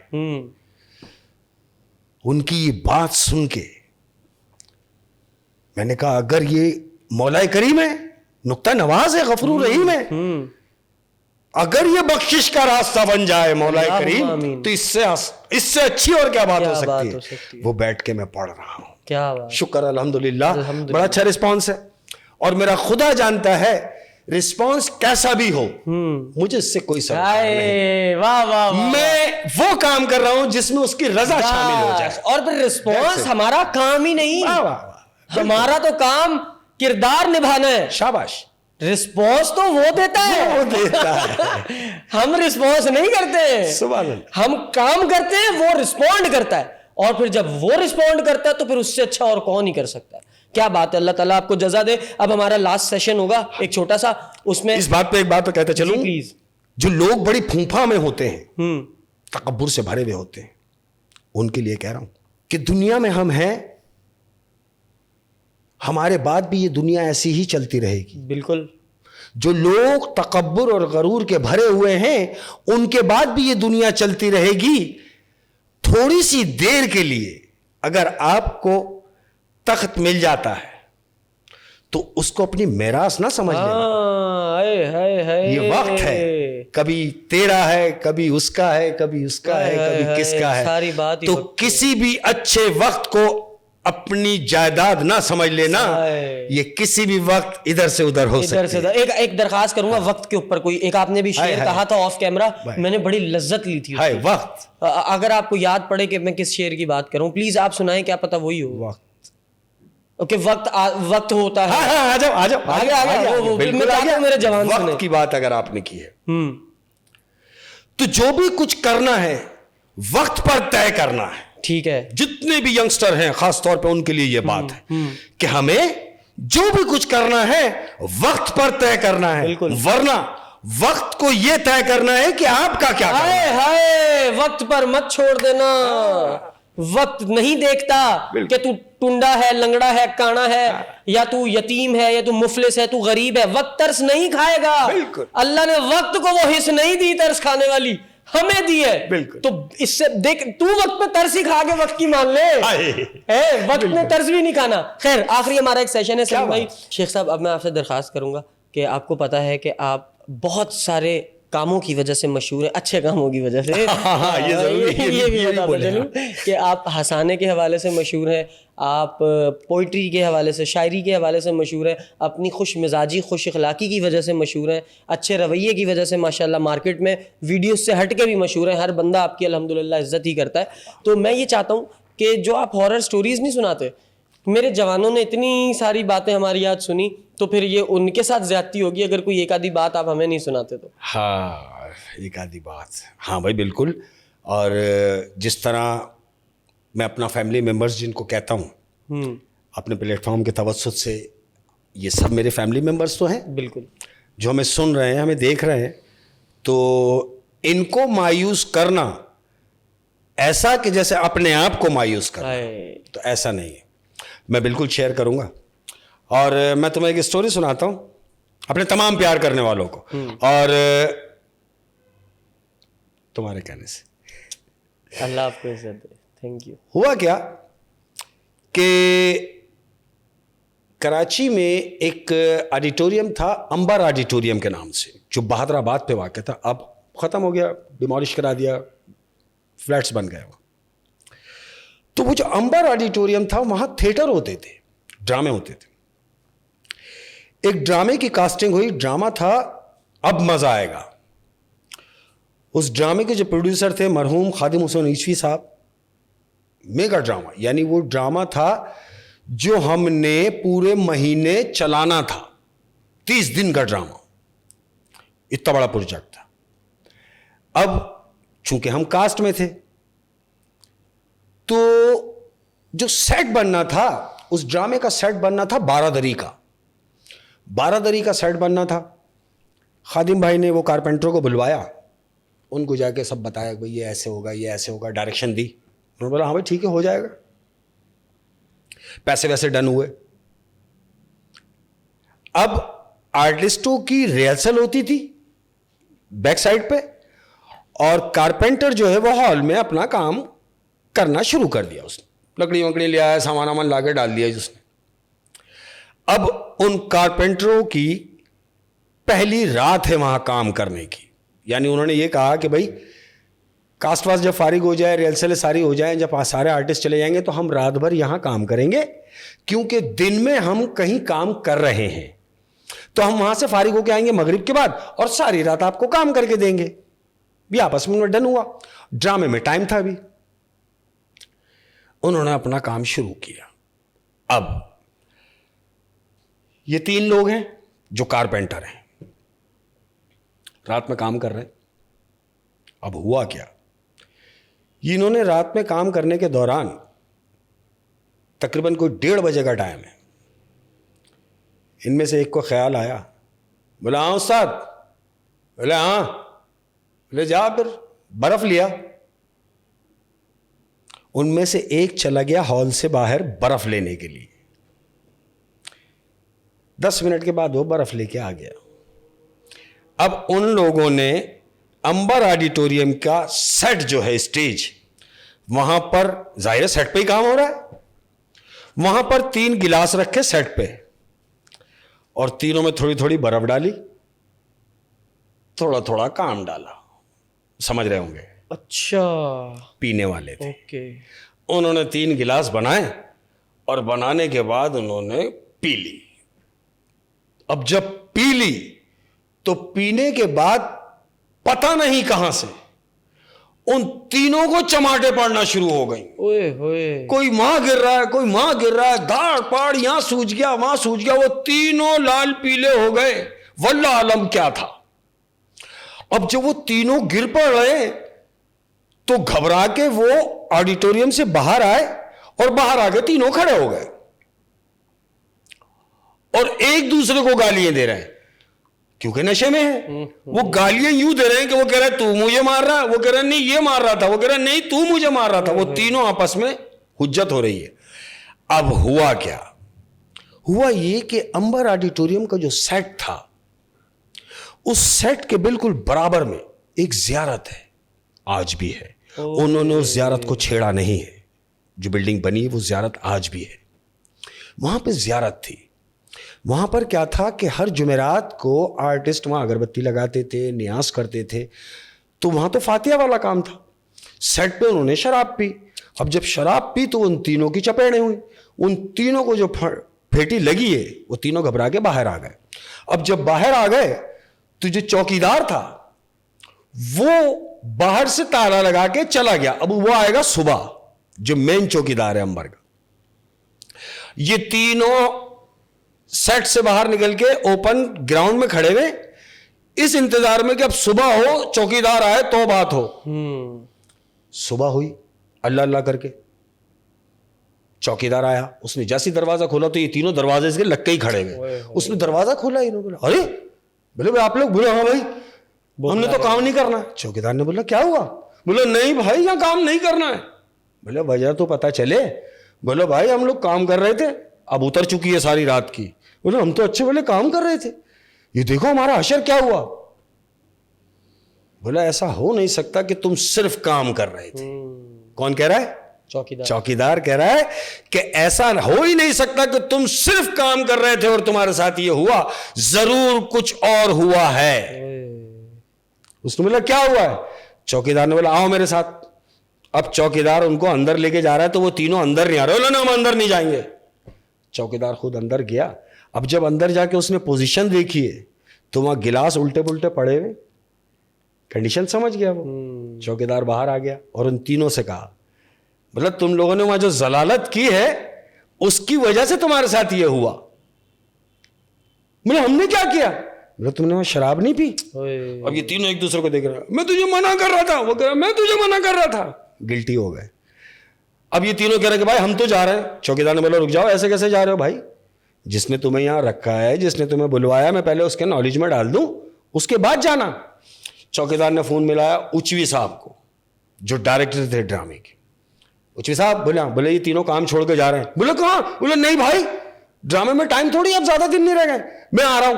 उनकी ये बात सुन के मैंने कहा अगर ये मौला करीम है, नुक्ता नवाज है, गफूर रहीम है, अगर ये बख्शिश का रास्ता बन जाए मौला करीम, तो इससे अच्छी और क्या बात हो सकती है। वो बैठ के मैं पढ़ रहा हूं, क्या बात। शुक्र अल्हम्दुलिल्लाह, बड़ा अच्छा रिस्पॉन्स है। और मेरा खुदा जानता है रिस्पॉन्स कैसा भी हो, मुझे इससे कोई सवाल नहीं। वाह वाह वाह। मैं वो काम कर रहा हूं जिसमें उसकी रजा शामिल हो जाए। और फिर रिस्पॉन्स हमारा काम ही नहीं, वाह वाह वाह, हमारा तो काम किरदार निभाना है। शाबाश। रिस्पॉन्स तो वो देता है, वो देता है। हम रिस्पॉन्स नहीं करते, सुभान अल्लाह। हम काम करते हैं, वो रिस्पॉन्ड करता है। और फिर जब वो रिस्पॉन्ड करता है तो फिर उससे अच्छा और कौन ही कर सकता है। क्या बात है, अल्लाह ताला आपको जज़ा दे। अब हमारा लास्ट सेशन होगा एक छोटा सा, उसमें इस बात पे एक बात तो कहते चलूं, प्लीज। जो लोग बड़ी फूंफा में होते हैं, तकब्बुर से भरे हुए होते हैं, उनके लिए कह रहा हूं कि दुनिया में हम हैं, हमारे बाद भी ये दुनिया ऐसी ही चलती रहेगी। बिल्कुल। जो लोग तकब्बुर और गरूर के भरे हुए हैं उनके बाद भी ये दुनिया चलती रहेगी। थोड़ी सी देर के लिए अगर आपको तख्त मिल जाता है तो उसको अपनी मेरास ना समझ लेना। ये वक्त है, कभी तेरा है, कभी उसका है, कभी उसका है, कभी किसका है। सारी बात तो किसी भी अच्छे वक्त को अपनी जायदाद ना समझ लेना, ये किसी भी वक्त इधर से उधर हो सकती है। एक दरखास्त करूंगा वक्त के ऊपर, कोई एक आपने भी शेर कहा था ऑफ कैमरा, मैंने बड़ी लज्जत ली थी। वक्त, अगर आपको याद पड़े कि मैं किस शेर की बात करूं, प्लीज आप सुनाएं, क्या पता वही हो। वक्त, ओके, वक्त होता है। आ जाओ आ जाओ आगे मेरे जवान सुने। वक्त की बात अगर आपने की है तो जो भी कुछ करना है वक्त पर तय करना है। ठीक है। जितने भी यंगस्टर हैं खास तौर पे उनके लिए यह बात है कि हमें जो भी कुछ करना है वक्त पर तय करना है, वरना वक्त को यह तय करना है कि आपका क्या करना है। हाय वक्त पर मत छोड़ देना। वक्त नहीं देखता कि तू टुंडा है, लंगड़ा है, काना है, या तू यतीम है, या तू मुफलिस है, तू गरीब है। वक्त तरस नहीं खाएगा। अल्लाह ने वक्त को वो हिस्स नहीं दी तरस खाने वाली, हमें दी है। तो इससे देख, तू वक्त पे तरस ही खा के वक्त की मान ले। वक्त में तरस भी नहीं खाना। खैर, आखिरी हमारा एक सेशन है सलीम भाई। शेख साहब, अब मैं आपसे दरखास्त करूंगा कि आपको पता है कि आप बहुत सारे कामों की वजह से मशहूर है, अच्छे कामों की वजह से। ये भी बताता चलूं कि आप हंसाने के हवाले से मशहूर हैं, आप पोइट्री के हवाले से, शायरी के हवाले से मशहूर हैं, अपनी खुश मिजाजी, खुश अखलाकी की वजह से मशहूर हैं, अच्छे रवैये की वजह से माशाल्लाह मार्केट में वीडियोस से हट के भी मशहूर हैं। हर बंदा आपकी अल्हम्दुलिल्लाह इज्जत ही करता है। तो मैं ये चाहता हूँ कि जो आप हॉरर स्टोरीज़ नहीं सुनाते, मेरे जवानों ने इतनी सारी बातें हमारी आज सुनी, तो फिर ये उनके साथ ज्यादती होगी अगर कोई एक आधी बात आप हमें नहीं सुनाते तो। हाँ, एक आधी बात, हाँ भाई बिल्कुल। और जिस तरह मैं अपना फैमिली मेम्बर्स जिनको कहता हूँ अपने प्लेटफॉर्म के तवज्जुह से, ये सब मेरे फैमिली मेम्बर्स तो हैं बिल्कुल, जो हमें सुन रहे हैं, हमें देख रहे हैं। तो इनको मायूस करना ऐसा कि जैसे अपने आप को मायूस कर, हाय। तो ऐसा नहीं है। मैं बिल्कुल शेयर करूंगा। और मैं तुम्हें एक स्टोरी सुनाता हूं अपने तमाम प्यार करने वालों को, और तुम्हारे कहने से। अल्लाह आपको इज्जत दे। Thank you. हुआ क्या कि कराची में एक ऑडिटोरियम था, अंबर ऑडिटोरियम के नाम से, जो बहादुराबाद पे वाक़ था। अब ख़त्म हो गया, डिमोलिश करा दिया, फ्लैट्स बन गए। तो वो जो अंबर ऑडिटोरियम था, वहाँ थिएटर होते थे, ड्रामे होते थे। एक ड्रामे की कास्टिंग हुई, ड्रामा था अब मज़ा आएगा। उस ड्रामे के जो प्रोड्यूसर थे मरहूम खादिम हुसैन ईशवी साहब। मेगा ड्रामा, यानी वो ड्रामा था जो हमने पूरे महीने चलाना था, 30 दिन का ड्रामा, इतना बड़ा प्रोजेक्ट था। अब चूंकि हम कास्ट में थे, तो जो सेट बनना था, उस ड्रामे का सेट बनना था 12 दरी का। 12 दरी का सेट बनना था। खादिम भाई ने वो कारपेंटरों को बुलवाया, उनको जाके सब बताया, भाई ये ऐसे होगा, ये ऐसे होगा, डायरेक्शन दी। उन्होंने बोला हाँ भाई ठीक है, हो जाएगा। पैसे वैसे डन हुए। अब आर्टिस्टों की रिहर्सल होती थी बैक साइड पे, और कारपेंटर जो है वो हॉल में अपना काम करना शुरू कर दिया। उसने लकड़ी वकड़ी ले आया, सामान वामान ला के डाल दिया जिसने। अब उन कारपेंटरों की पहली रात है वहां काम करने की। यानी उन्होंने ये कहा कि भाई कास्ट वास्ट जब फारिग हो जाए, रिहर्सलें सारी हो जाए, जब सारे आर्टिस्ट चले जाएंगे, तो हम रात भर यहां काम करेंगे, क्योंकि दिन में हम कहीं काम कर रहे हैं। तो हम वहां से फारिग होके आएंगे मगरिब के बाद, और सारी रात आपको काम करके देंगे। भी आपस में डन हुआ। ड्रामे में टाइम था अभी। उन्होंने अपना काम शुरू किया। अब ये 3 लोग हैं जो कारपेंटर हैं, रात में काम कर रहे हैं। अब हुआ क्या, इन्होंने रात में काम करने के दौरान, तकरीबन कोई 1:30 बजे का टाइम है, इनमें से एक को ख्याल आया, बोला हाँ उस्ताद, बोले हाँ, बोले जा फिर बर्फ लिया। उनमें से एक चला गया हॉल से बाहर बर्फ लेने के लिए। 10 मिनट के बाद वो बर्फ लेके आ गया। अब उन लोगों ने अंबर ऑडिटोरियम का सेट जो है, स्टेज, वहां पर जाहिर सेट पे ही काम हो रहा है, वहां पर 3 गिलास रखे सेट पे, और तीनों में थोड़ी थोड़ी बर्फ डाली, थोड़ा थोड़ा काम डाला। समझ रहे होंगे? अच्छा, पीने वाले थे। ओके। उन्होंने 3 गिलास बनाए, और बनाने के बाद उन्होंने पी ली। अब जब पी ली, तो पीने के बाद पता नहीं कहां से उन तीनों को चमाटे पड़ना शुरू हो गई। ओए होए। कोई वहां गिर रहा है, कोई वहां गिर रहा है, दाढ़ पाड़, यहां सूज गया, वहां सूज गया। वो तीनों लाल पीले हो गए। वल्लाह आलम क्या था। अब जब वो तीनों गिर पड़ रहे, तो घबरा के वो ऑडिटोरियम से बाहर आए, और बाहर आके तीनों खड़े हो गए, और एक दूसरे को गालियां दे रहे हैं, क्योंकि नशे में है। वो गालियां यूं दे रहे हैं कि वो कह रहा है तू मुझे मार रहा है, वो कह रहा है नहीं ये मार रहा था, वो कह रहा है नहीं तू मुझे मार रहा था। वो तीनों आपस में हुज्जत हो रही है। अब हुआ क्या, हुआ ये कि अंबर ऑडिटोरियम का जो सेट था, उस सेट के बिल्कुल बराबर में एक जियारत है, आज भी है। उन्होंने उस जियारत को छेड़ा नहीं है। जो बिल्डिंग बनी है वो जियारत आज भी है। वहां पे जियारत थी। वहां पर क्या था कि हर जुमेरात को आर्टिस्ट वहां अगरबत्ती लगाते थे, नियाज करते थे। तो वहां तो फातिहा वाला काम था। सेट पे उन्होंने शराब पी। अब जब शराब पी तो उन तीनों की चपेटें हुई। उन तीनों को जो फेटी लगी है, वो तीनों घबरा के बाहर आ गए। अब जब बाहर आ गए, तो जो चौकीदार था वो बाहर से ताला लगा के चला गया। अब वो आएगा सुबह, जो मेन चौकीदार है अंबर का। ये तीनों सेट से बाहर निकल के ओपन ग्राउंड में खड़े हुए, इस इंतजार में कि अब सुबह हो, चौकीदार आए तो बात हो। सुबह हुई, अल्लाह अल्लाह करके चौकीदार आया। उसने जैसे दरवाजा खोला तो ये तीनों दरवाजे से लग के ही खड़े हुए। उसने दरवाजा खोला, इन्होंने बोला अरे, बोले आप लोग, बोले हाँ भाई, हमने तो काम नहीं करना। चौकीदार ने बोला क्या हुआ? बोले नहीं भाई यहाँ काम नहीं करना है। बोले वजह तो पता चले। बोले भाई हम लोग काम कर रहे थे, अब उतर चुकी है सारी रात की। बोले हम तो अच्छे भले काम कर रहे थे, ये देखो हमारा हशर क्या हुआ। बोला ऐसा हो नहीं सकता कि तुम सिर्फ काम कर रहे थे। कौन कह रहा है? चौकीदार। चौकीदार कह रहा है कि ऐसा हो ही नहीं सकता कि तुम सिर्फ काम कर रहे थे और तुम्हारे साथ ये हुआ, जरूर कुछ और हुआ है। उसने बोला क्या हुआ है? चौकीदार ने बोला आओ मेरे साथ। अब चौकीदार उनको अंदर लेके जा रहा है तो वो तीनों अंदर नहीं आ रहे। बोला हम अंदर नहीं जाएंगे। चौकीदार खुद अंदर गया। अब जब अंदर जाके उसने पोजीशन देखी है तो वहां गिलास उल्टे पुल्टे पड़े हुए, कंडीशन समझ गया वो। चौकीदार बाहर आ गया और उन तीनों से कहा मतलब तुम लोगों ने वहां जो जलालत की है उसकी वजह से तुम्हारे साथ ये हुआ। बोले हमने क्या किया? बोले तुमने वहां शराब नहीं पी। अब ये तीनों एक दूसरे को देख रहे हैं। मैं तुझे मना कर रहा था, वो कह रहा मैं तुझे मना कर रहा था। गिल्टी हो गए। अब ये तीनों कह रहे कि भाई हम तो जा रहे हैं। चौकीदार ने बोला रुक जाओ, ऐसे कैसे जा रहे हो भाई? जिसने तुम्हें यहां रखा है, जिसने तुम्हें बुलवाया, मैं पहले उसके नॉलेज में डाल दूं, उसके बाद जाना। चौकीदार ने फोन मिलाया उचवी साहब को, जो डायरेक्टर थे ड्रामे के। उचवी साहब बोले ये तीनों काम छोड़ के जा रहे हैं। बोले कहां? बोले नहीं भाई ड्रामे में टाइम थोड़ी, अब ज्यादा दिन नहीं रह गए, मैं आ रहा हूं।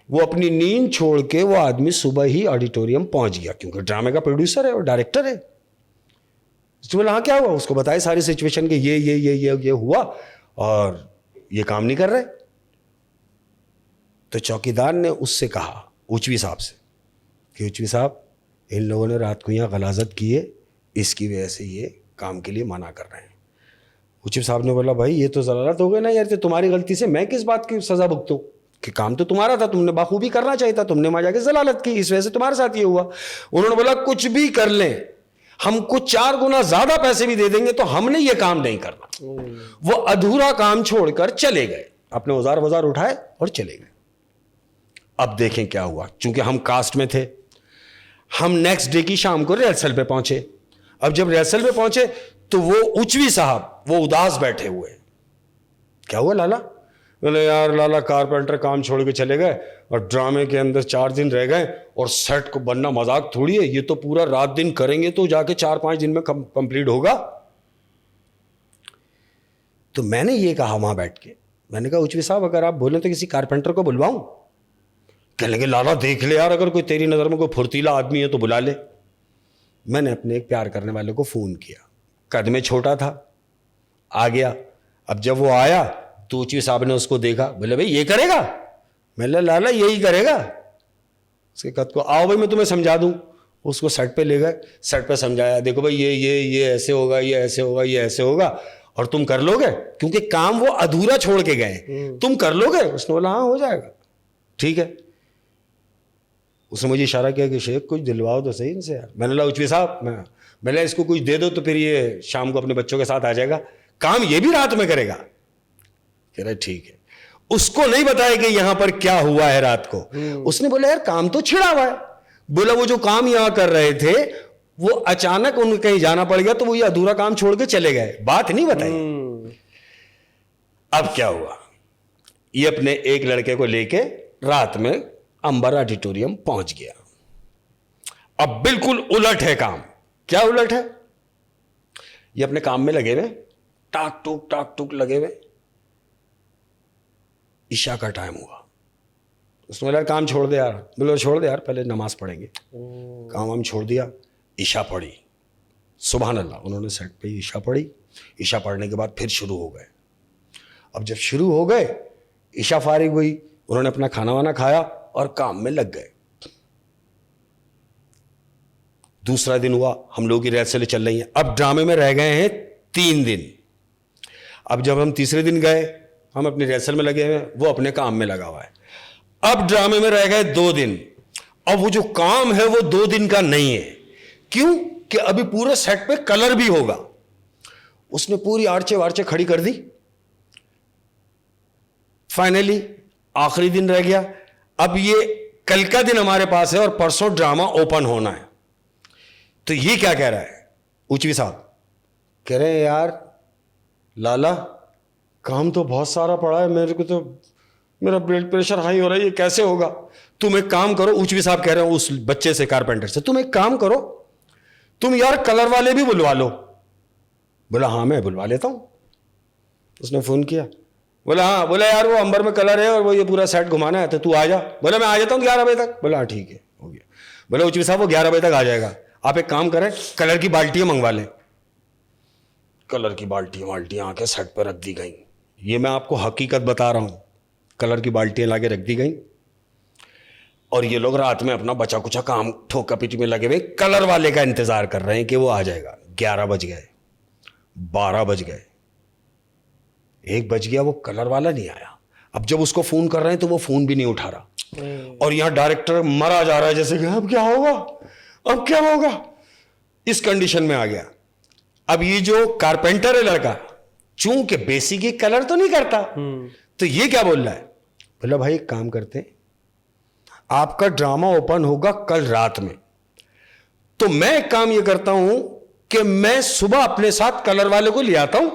वो अपनी नींद छोड़ के वो आदमी सुबह ही ऑडिटोरियम पहुंच गया, क्योंकि ड्रामे का प्रोड्यूसर है और डायरेक्टर है। उसने बोला हाँ क्या हुआ? उसको बताया सारी सिचुएशन के ये हुआ और ये काम नहीं कर रहे। तो चौकीदार ने उससे कहा उचवी साहब से कि उचवी साहब इन लोगों ने रात को यहाँ गलाजत की है, इसकी वजह से ये काम के लिए मना कर रहे हैं। उचवी साहब ने बोला भाई ये तो जलालत हो गई ना यार, तुम्हारी गलती से मैं किस बात की सजा भुगतूं? कि काम तो तुम्हारा था, तुमने बाखूबी करना चाहिए था, तुमने वहां जाके जलालत की, इस वजह से तुम्हारे साथ ये हुआ। उन्होंने बोला कुछ भी कर लें, हमको 4 गुना ज्यादा पैसे भी दे देंगे तो हमने ये काम नहीं करना। वो अधूरा काम छोड़कर चले गए, अपने औजार वजार उठाए और चले गए। अब देखें क्या हुआ। चूंकि हम कास्ट में थे, हम नेक्स्ट डे की शाम को रिहर्सल पे पहुंचे। अब जब रिहर्सल पे पहुंचे तो वो उचवी साहब वो उदास बैठे हुए। क्या हुआ लाला? बोले यार लाला कारपेंटर काम छोड़ के चले गए और ड्रामे के अंदर 4 दिन रह गए और सेट को बनना मजाक थोड़ी है, ये तो पूरा रात दिन करेंगे तो जाके 4-5 दिन में कंप्लीट होगा। तो मैंने ये कहा वहां बैठ के, मैंने कहा उचवी साहब अगर आप बोले तो किसी कारपेंटर को बुलवाऊं? कहने लगे लाला देख ले यार, अगर कोई तेरी नजर में कोई फुर्तीला आदमी है तो बुला ले। मैंने अपने एक प्यार करने वाले को फोन किया, कद में छोटा था, आ गया। अब जब वो आया तो उचवी साहब ने उसको देखा, बोले भाई ये करेगा? मैंने लाला यही करेगा। उसके कद को आओ भाई मैं तुम्हें समझा दूं। उसको सेट पे ले गए, सेट पे समझाया, देखो भाई ये ऐसे होगा, ये ऐसे होगा, ये ऐसे होगा और तुम कर लोगे, क्योंकि काम वो अधूरा छोड़ के गए, तुम कर लोगे? उसने बोला हाँ हो जाएगा, ठीक है। उसने मुझे इशारा किया कि शेख कुछ दिलवाओ तो सही इनसे यार। मैंने बोला उचवी साहब मैंने इसको कुछ दे दो तो फिर ये शाम को अपने बच्चों के साथ आ जाएगा, काम ये भी रात में करेगा। कह रहा ठीक है। उसको नहीं बताया कि यहां पर क्या हुआ है रात को। उसने बोला यार काम तो छिड़ा हुआ है। बोला वो जो काम यहां कर रहे थे वो अचानक उनको कहीं जाना पड़ गया तो वो ये अधूरा काम छोड़ के चले गए, बात नहीं बताई। अब क्या हुआ, ये अपने एक लड़के को लेके रात में अंबर ऑडिटोरियम पहुंच गया। अब बिल्कुल उलट है काम। क्या उलट है? ये अपने काम में लगे हुए, टाक टूक लगे हुए। ईशा का टाइम हुआ। उसने बोला काम छोड़ दे यार। बोले छोड़ दे यार, पहले नमाज पढ़ेंगे। काम हम छोड़ दिया, ईशा पढ़ी। सुभान अल्लाह, उन्होंने सेट पे ईशा पढ़ी। ईशा पढ़ने के बाद फिर शुरू हो गए। अब जब शुरू हो गए, ईशा फारिग हुई, उन्होंने अपना खाना वाना खाया और काम में लग गए। दूसरा दिन हुआ, हम लोगों की रिहर्सलें चल रही हैं। अब ड्रामे में रह गए हैं 3 दिन। अब जब हम तीसरे दिन गए, हम अपनी रिहर्सल में लगे हुए हैं, वो अपने काम में लगा हुआ है। अब ड्रामे में रह गए 2 दिन। अब वो जो काम है वो 2 दिन का नहीं है। क्यों? कि अभी पूरे सेट पे कलर भी होगा। उसने पूरी आर्चे वार्चे खड़ी कर दी। फाइनली आखिरी दिन रह गया। अब ये कल का दिन हमारे पास है और परसों ड्रामा ओपन होना है। तो ये क्या कह रहा है उचवी साहब? कह रहे हैं यार लाला काम तो बहुत सारा पड़ा है, मेरे को तो मेरा ब्लड प्रेशर हाई हो रहा है, ये कैसे होगा? तुम एक काम करो, उचवी साहब कह रहे हो उस बच्चे से, कारपेंटर से, तुम एक काम करो, तुम यार कलर वाले भी बुलवा लो। बोला हाँ मैं बुलवा लेता हूं। उसने फोन किया, बोला हाँ, बोला यार वो अंबर में कलर है और वो ये पूरा सेट घुमाना है तो तू आ जा। बोला मैं आ जाता हूँ 11 बजे तक। बोला हाँ ठीक है, हो गया। बोला उचवी साहब वो 11 बजे तक आ जाएगा, आप एक काम करें कलर की बाल्टियां मंगवा लें। कलर की बाल्टियां आके सेट पर रख दी गई। ये मैं आपको हकीकत बता रहा हूं, कलर की बाल्टियां लाके रख दी गई और ये लोग रात में अपना बचा कुचा काम ठोका पीटी में लगे हुए कलर वाले का इंतजार कर रहे हैं कि वो आ जाएगा। 11 बज गए, 12 बज गए, 1 बज गया, वो कलर वाला नहीं आया। अब जब उसको फोन कर रहे हैं तो वो फोन भी नहीं उठा रहा और यहां डायरेक्टर मरा जा रहा है जैसे कि अब क्या होगा, अब क्या होगा, इस कंडीशन में आ गया। अब ये जो कारपेंटर है लड़का, चूंकि बेसिक ही कलर तो नहीं करता, तो ये क्या बोल रहा है, बोला भाई एक काम करते हैं, आपका ड्रामा ओपन होगा कल रात में, तो मैं एक काम ये करता हूं कि मैं सुबह अपने साथ कलर वाले को ले आता हूं,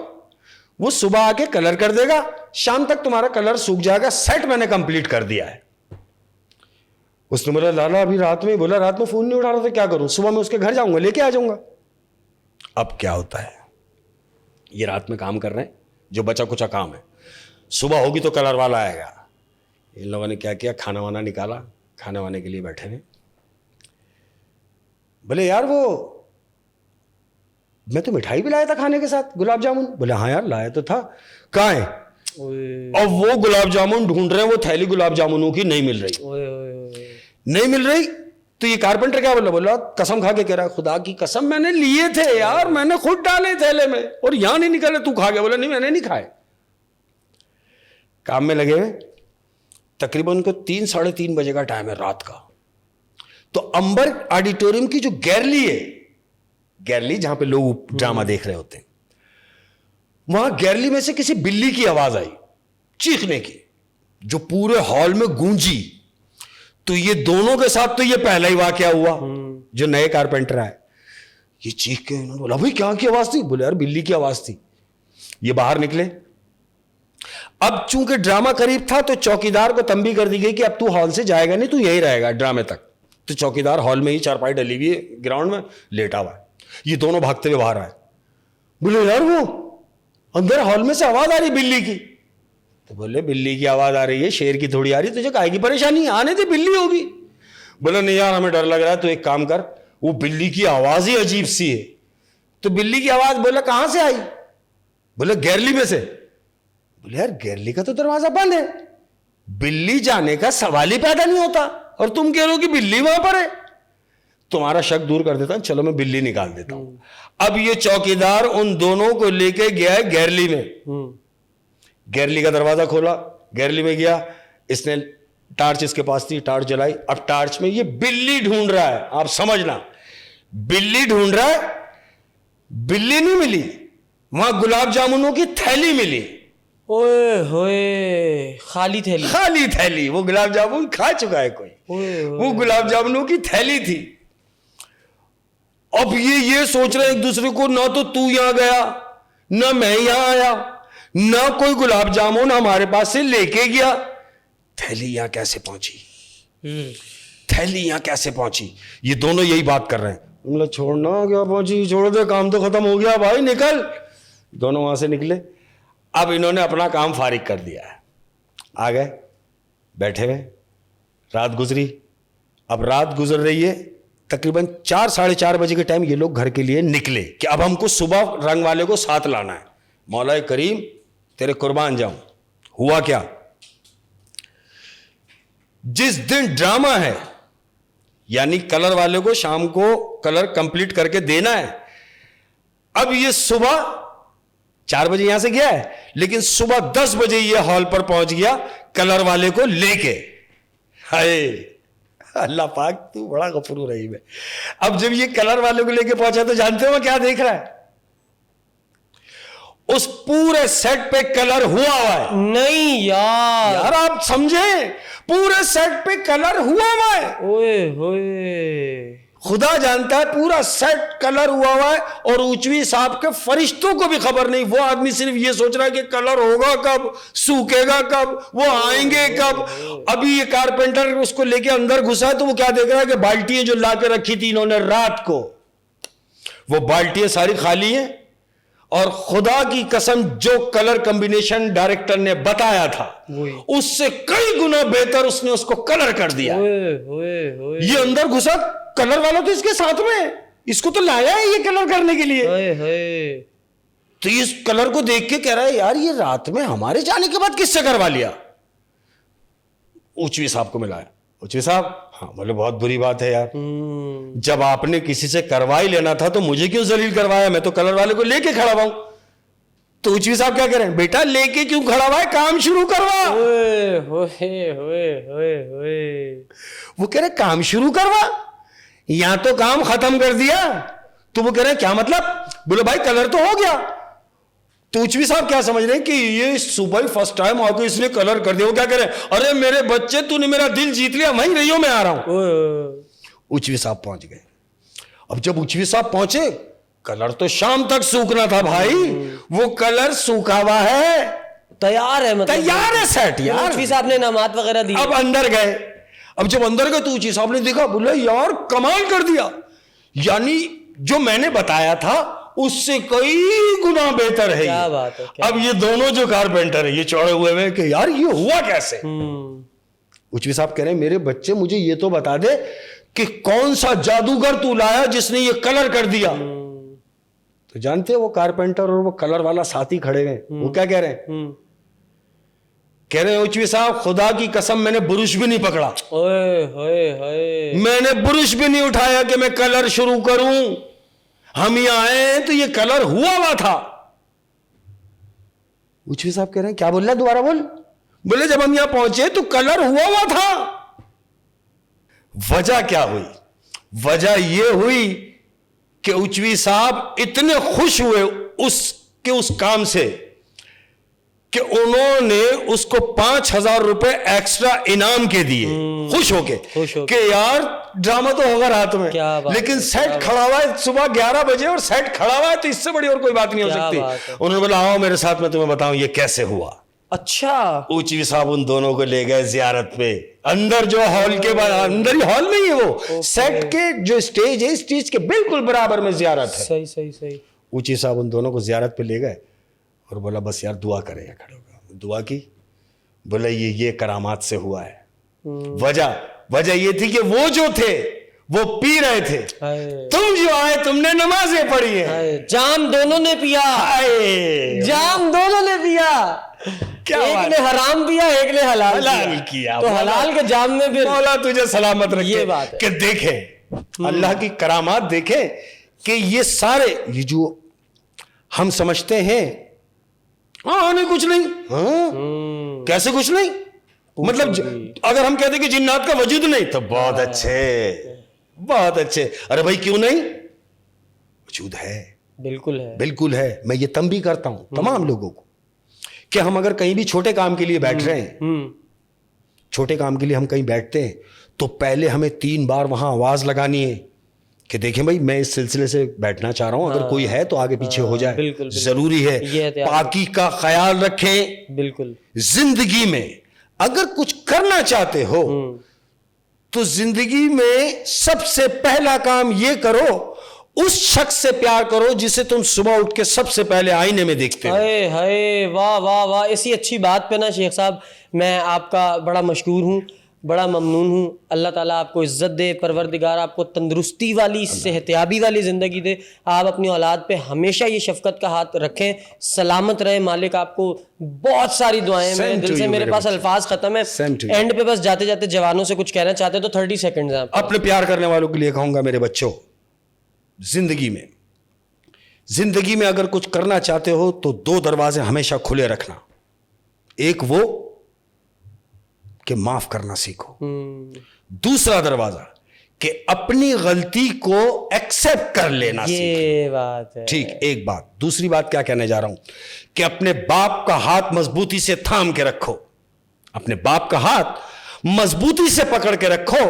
वो सुबह आके कलर कर देगा, शाम तक तुम्हारा कलर सूख जाएगा, सेट मैंने कंप्लीट कर दिया है। उसने बोला लाला अभी रात में, बोला रात में फोन नहीं उठा रहा था, क्या करूं, सुबह मैं उसके घर जाऊंगा, लेके आ जाऊंगा। अब क्या होता है, ये रात में काम कर रहे हैं, जो बचा कुचा काम है, सुबह होगी तो कलर वाला आएगा। इन लोगों ने क्या किया, खाना वाना निकाला, खाने वाने के लिए बैठे हैं। बोले यार वो मैं तो मिठाई भी लाया था खाने के साथ, गुलाब जामुन। बोले हाँ यार लाया तो था, कहाँ है? और वो गुलाब जामुन ढूंढ रहे हैं, वो थैली गुलाब जामुनों की नहीं मिल रही। नहीं मिल रही तो ये कारपेंटर क्या बोला, बोला कसम खा के कह रहा, खुदा की कसम मैंने लिए थे यार, मैंने खुद डाले थैले में और यहां नहीं निकले, तू खा गया। बोला नहीं मैंने नहीं खाए। काम में लगे हुए, तकरीबन उनको 3 साढ़े 3 बजे का टाइम है रात का। तो अंबर ऑडिटोरियम की जो गैलरी है, गैलरी जहां पे लोग ड्रामा देख रहे होते हैं, वहां गैलरी में से किसी बिल्ली की आवाज आई चीखने की, जो पूरे हॉल में गूंजी। तो ये दोनों के साथ तो ये पहला ही वाकया हुआ, जो नए कारपेंटर आए, ये चीख के उन्होंने बोला भाई क्या की आवाज थी? बोले यार बिल्ली की आवाज थी। ये बाहर निकले। अब चूंकि ड्रामा करीब था तो चौकीदार को तंबी कर दी गई कि अब तू हॉल से जाएगा नहीं, तू यहीं रहेगा ड्रामे तक। तो चौकीदार हॉल में ही चारपाई डली हुई है, ग्राउंड में लेटा हुआ है। ये दोनों भागते हुए बाहर आए, बोले यार वो अंदर हॉल में से आवाज आ रही बिल्ली की। तो बोले बिल्ली की आवाज आ रही है, शेर की थोड़ी आ रही, तुझे काहे की परेशानी, आने दे बिल्ली होगी। बोले नहीं यार हमें डर लग रहा है, तो एक काम कर, वो बिल्ली की आवाज ही अजीब सी है। तो बिल्ली की आवाज, बोला कहां से आई? बोले गैलरी में से। बोले यार गैलरी का तो दरवाजा बंद है, बिल्ली जाने का सवाल ही पैदा नहीं होता, और तुम कह रहे हो कि बिल्ली वहां पर है। तुम्हारा शक दूर कर देता हूं, चलो मैं बिल्ली निकाल देता हूं। अब ये चौकीदार उन दोनों को लेके गया है गैलरी में। गैलरी का दरवाजा खोला, गैलरी में गया, इसने टार्च इसके पास थी, टार्च जलाई। अब टार्च में ये बिल्ली ढूंढ रहा है, आप समझना, बिल्ली ढूंढ रहा है, बिल्ली नहीं मिली, वहां गुलाब जामुनों की थैली मिली। ओए होए, खाली थैली, खाली थैली, वो गुलाब जामुन खा चुका है कोई, वो गुलाब जामुनों की थैली थी। अब ये सोच रहे एक दूसरे को, ना तो तू यहां गया, ना मैं यहां आया, ना कोई गुलाब जामुन हमारे पास से लेके गया, थैली यहां कैसे पहुंची, थैली यहां कैसे पहुंची? ये दोनों यही बात कर रहे हैं। बोला छोड़ना क्या पहुंची, छोड़ दे, काम तो खत्म हो गया भाई, निकल। दोनों वहां से निकले। अब इन्होंने अपना काम फारिग कर दिया है, आ गए, बैठे हुए, रात गुजरी। अब रात गुजर रही है, तकरीबन 4 साढ़े 4 बजे के टाइम ये लोग घर के लिए निकले कि अब हमको सुबह रंग वाले को साथ लाना है। मौला करीम तेरे कुर्बान जाऊं। हुआ क्या, जिस दिन ड्रामा है, यानी कलर वाले को शाम को कलर कंप्लीट करके देना है, अब ये सुबह 4 बजे यहां से गया है, लेकिन सुबह 10 बजे ये हॉल पर पहुंच गया कलर वाले को लेके। हाय अल्लाह पाक तू बड़ा गफूर रहीम है। अब जब ये कलर वाले को लेके पहुंचा तो जानते हो क्या देख रहा है, उस पूरे सेट पे कलर हुआ है। नहीं यार आप समझे, पूरे सेट पे कलर हुआ है। ओए होए, खुदा जानता है पूरा सेट कलर हुआ है, और उचवी साहब के फरिश्तों को भी खबर नहीं। वो आदमी सिर्फ ये सोच रहा है कि कलर होगा कब, सूखेगा कब, वो आएंगे कब। अभी ये कारपेंटर उसको लेके अंदर घुसा है तो वो क्या देख रहा है कि बाल्टियां जो ला के रखी थी इन्होंने रात को, वो बाल्टियां सारी खाली हैं और खुदा की कसम जो कलर कॉम्बिनेशन डायरेक्टर ने बताया था उससे कई गुना बेहतर उसने उसको कलर कर दिया। ये अंदर घुसा कलर वाला तो इसके साथ में है, इसको तो लाया है ये कलर करने के लिए। तो इस कलर को देख के कह रहा है यार ये रात में हमारे जाने के बाद किससे करवा लिया। उचवी साहब को मिलाया, उचवी साहब हाँ बोले बहुत बुरी बात है यार, जब आपने किसी से करवा ही लेना था तो मुझे क्यों जलील करवाया, मैं तो कलर वाले को लेके खड़ा हुआ हूं। तो उचवी साहब क्या कह रहे हैं, बेटा लेके क्यों खड़ा हुआ है, काम शुरू करवा। वो कह रहे काम शुरू करवा, यहां तो काम खत्म कर दिया। तो वो कह रहे हैं क्या मतलब, बोले भाई कलर तो हो गया। तो उचवी साहब क्या समझ रहे हैं कि ये सुबह ही फर्स्ट टाइम आके इसने कलर कर दिया। वो क्या कह रहे हैं, अरे मेरे बच्चे तूने मेरा दिल जीत लिया, वहीं रहियो मैं आ रहा हूं। उचवी साहब पहुंच गए। अब जब उचवी साहब पहुंचे कलर तो शाम तक सूखना था भाई, वो कलर सूखा हुआ है, तैयार है, मतलब तैयार है सेट यार। उचवी साहब ने नमाज वगैरह दी। अब अंदर गए, अब जब अंदर गए तो उचवी साहब ने देखा, बोले यार कमाल कर दिया, यानी जो मैंने बताया था उससे कई गुना बेहतर है। क्या बात है, क्या अब ये दोनों जो कारपेंटर है ये चौड़े हुए हैं कि यार ये हुआ कैसे। उचवी साहब कह रहे हैं मेरे बच्चे मुझे ये तो बता दे कि कौन सा जादूगर तू लाया जिसने ये कलर कर दिया। तो जानते हैं वो कारपेंटर और वो कलर वाला साथी खड़े हैं, वो क्या कह रहे हैं, कह रहे हैं उचवी साहब खुदा की कसम मैंने बुरुश भी नहीं पकड़ा, मैंने बुरुश भी नहीं उठाया कि मैं कलर शुरू करूं, हम यहां आए तो ये कलर हुआ था। उचवी साहब कह रहे हैं क्या बोल रहा है, दोबारा बोल। बोले जब हम यहां पहुंचे तो कलर हुआ था। वजह क्या हुई, वजह यह हुई कि उचवी साहब इतने खुश हुए उस काम से कि उन्होंने उसको 5,000 रुपए एक्स्ट्रा इनाम के दिए, खुश होके कि यार ड्रामा तो होगा रात में, लेकिन सेट खड़ा हुआ है सुबह 11 बजे और सेट खड़ा हुआ है तो इससे बड़ी और कोई बात नहीं हो सकती। उन्होंने बोला आओ मेरे साथ में तुम्हें बताऊं ये कैसे हुआ। अच्छा, उचवी साहब उन दोनों को ले गए जियारत पे, अंदर जो हॉल के अंदर ही हॉल में ही है वो सेट के जो स्टेज है, स्टेज के बिल्कुल बराबर में जियारत है। सही सही सही। उचवी साहब उन दोनों को जियारत पे ले गए और बोला बस यार दुआ करें, खड़े होगा दुआ की। बोले ये करामात से हुआ है। वजह ये थी कि वो जो थे वो पी रहे थे, तुम जो आए तुमने नमाजें पढ़ी है, जाम दोनों ने पिया, जाम दोनों ने पिया, क्या एक ने हराम पिया एक ने हलाल किया। तो हलाल के जाम में भी मौला तुझे सलामत रखे। ये बात है कि देखे अल्लाह की करामात, देखे कि ये सारे ये जो हम समझते हैं हाँ नहीं कुछ नहीं, हाँ कैसे कुछ नहीं, मतलब अगर हम कहते कि जिन्नात का वजूद नहीं तो बहुत अच्छे बहुत अच्छे। अरे भाई क्यों नहीं, वजूद है, बिल्कुल है, बिल्कुल है। मैं ये तंबीह करता हूं तमाम लोगों को कि हम अगर कहीं भी छोटे काम के लिए बैठ रहे हैं, छोटे काम के लिए हम कहीं बैठते हैं तो पहले हमें 3 बार वहां आवाज लगानी है कि देखें भाई मैं इस सिलसिले से बैठना चाह रहा हूं, अगर कोई है तो आगे पीछे हो जाए, बिल्कुल, जरूरी है। पाकी का ख्याल रखें। बिल्कुल, जिंदगी में अगर कुछ करना चाहते हो तो जिंदगी में सबसे पहला काम ये करो, उस शख्स से प्यार करो जिसे तुम सुबह उठ के सबसे पहले आईने में देखते हो। हाय हाय, वाह वाह वाह, ऐसी अच्छी बात पे ना शेख साहब मैं आपका बड़ा मशकूर हूँ, बड़ा ममनून हूँ। अल्लाह ताला आपको इज़्ज़त दे, परवरदिगार आपको तंदुरुस्ती वाली सेहतियाबी वाली ज़िंदगी दे, आप अपनी औलाद पे हमेशा ये शफ़क़त का हाथ रखें, सलामत रहे मालिक आपको। बहुत सारी दुआएं मेरे दिल से, मेरे पास अल्फाज ख़त्म है। एंड पे बस जाते जाते जवानों से कुछ कहना चाहते तो 30 सेकेंड हैं। अपने प्यार करने वालों के लिए कहूँगा मेरे बच्चों, जिंदगी में अगर कुछ करना चाहते हो तो 2 दरवाजे हमेशा खुले रखना। एक वो कि माफ करना सीखो, दूसरा दरवाजा कि अपनी गलती को एक्सेप्ट कर लेना सीखो। ये बात है ठीक। एक बात, दूसरी बात क्या कहने जा रहा हूं कि अपने बाप का हाथ मजबूती से थाम के रखो, अपने बाप का हाथ मजबूती से पकड़ के रखो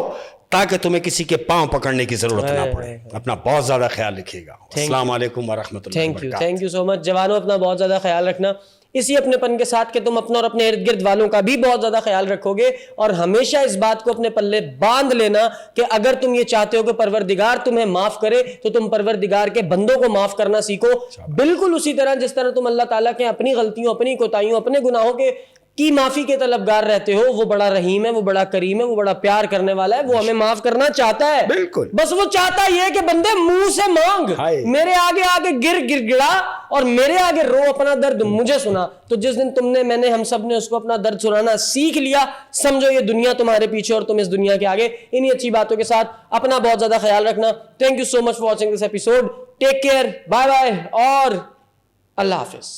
ताकि तुम्हें किसी के पांव पकड़ने की जरूरत ना पड़े। अपना बहुत ज्यादा ख्याल रखिएगा। अस्सलाम वालेकुम व रहमतुल्लाहि व बरकातहू। Thank you so much. जवानों अपना बहुत ज्यादा ख्याल रखना। इसी अपनेपन के साथ कि तुम अपना और अपने इर्द गिर्द वालों का भी बहुत ज्यादा ख्याल रखोगे, और हमेशा इस बात को अपने पल्ले बांध लेना कि अगर तुम ये चाहते हो कि परवरदिगार तुम्हें माफ करे तो तुम परवरदिगार के बंदों को माफ करना सीखो। बिल्कुल उसी तरह जिस तरह तुम अल्लाह ताला के अपनी गलतियों, अपनी कोताहियों, अपने गुनाहों के की माफी के तलबगार रहते हो। वो बड़ा रहीम है, वो बड़ा करीम है, वो बड़ा प्यार करने वाला है, वो हमें माफ करना चाहता है। बिल्कुल। बस वो चाहता ही है कि बंदे मुंह से मांग, मेरे आगे आगे गिड़गिड़ा और मेरे आगे रो, अपना दर्द मुझे सुना। तो जिस दिन मैंने हम सब ने उसको अपना दर्द सुनाना सीख लिया, समझो ये दुनिया तुम्हारे पीछे और तुम इस दुनिया के आगे। इन्हीं अच्छी बातों के साथ अपना बहुत ज्यादा ख्याल रखना। Thank you so much for watching this episode. Take care, bye bye और अल्लाह हाफिज।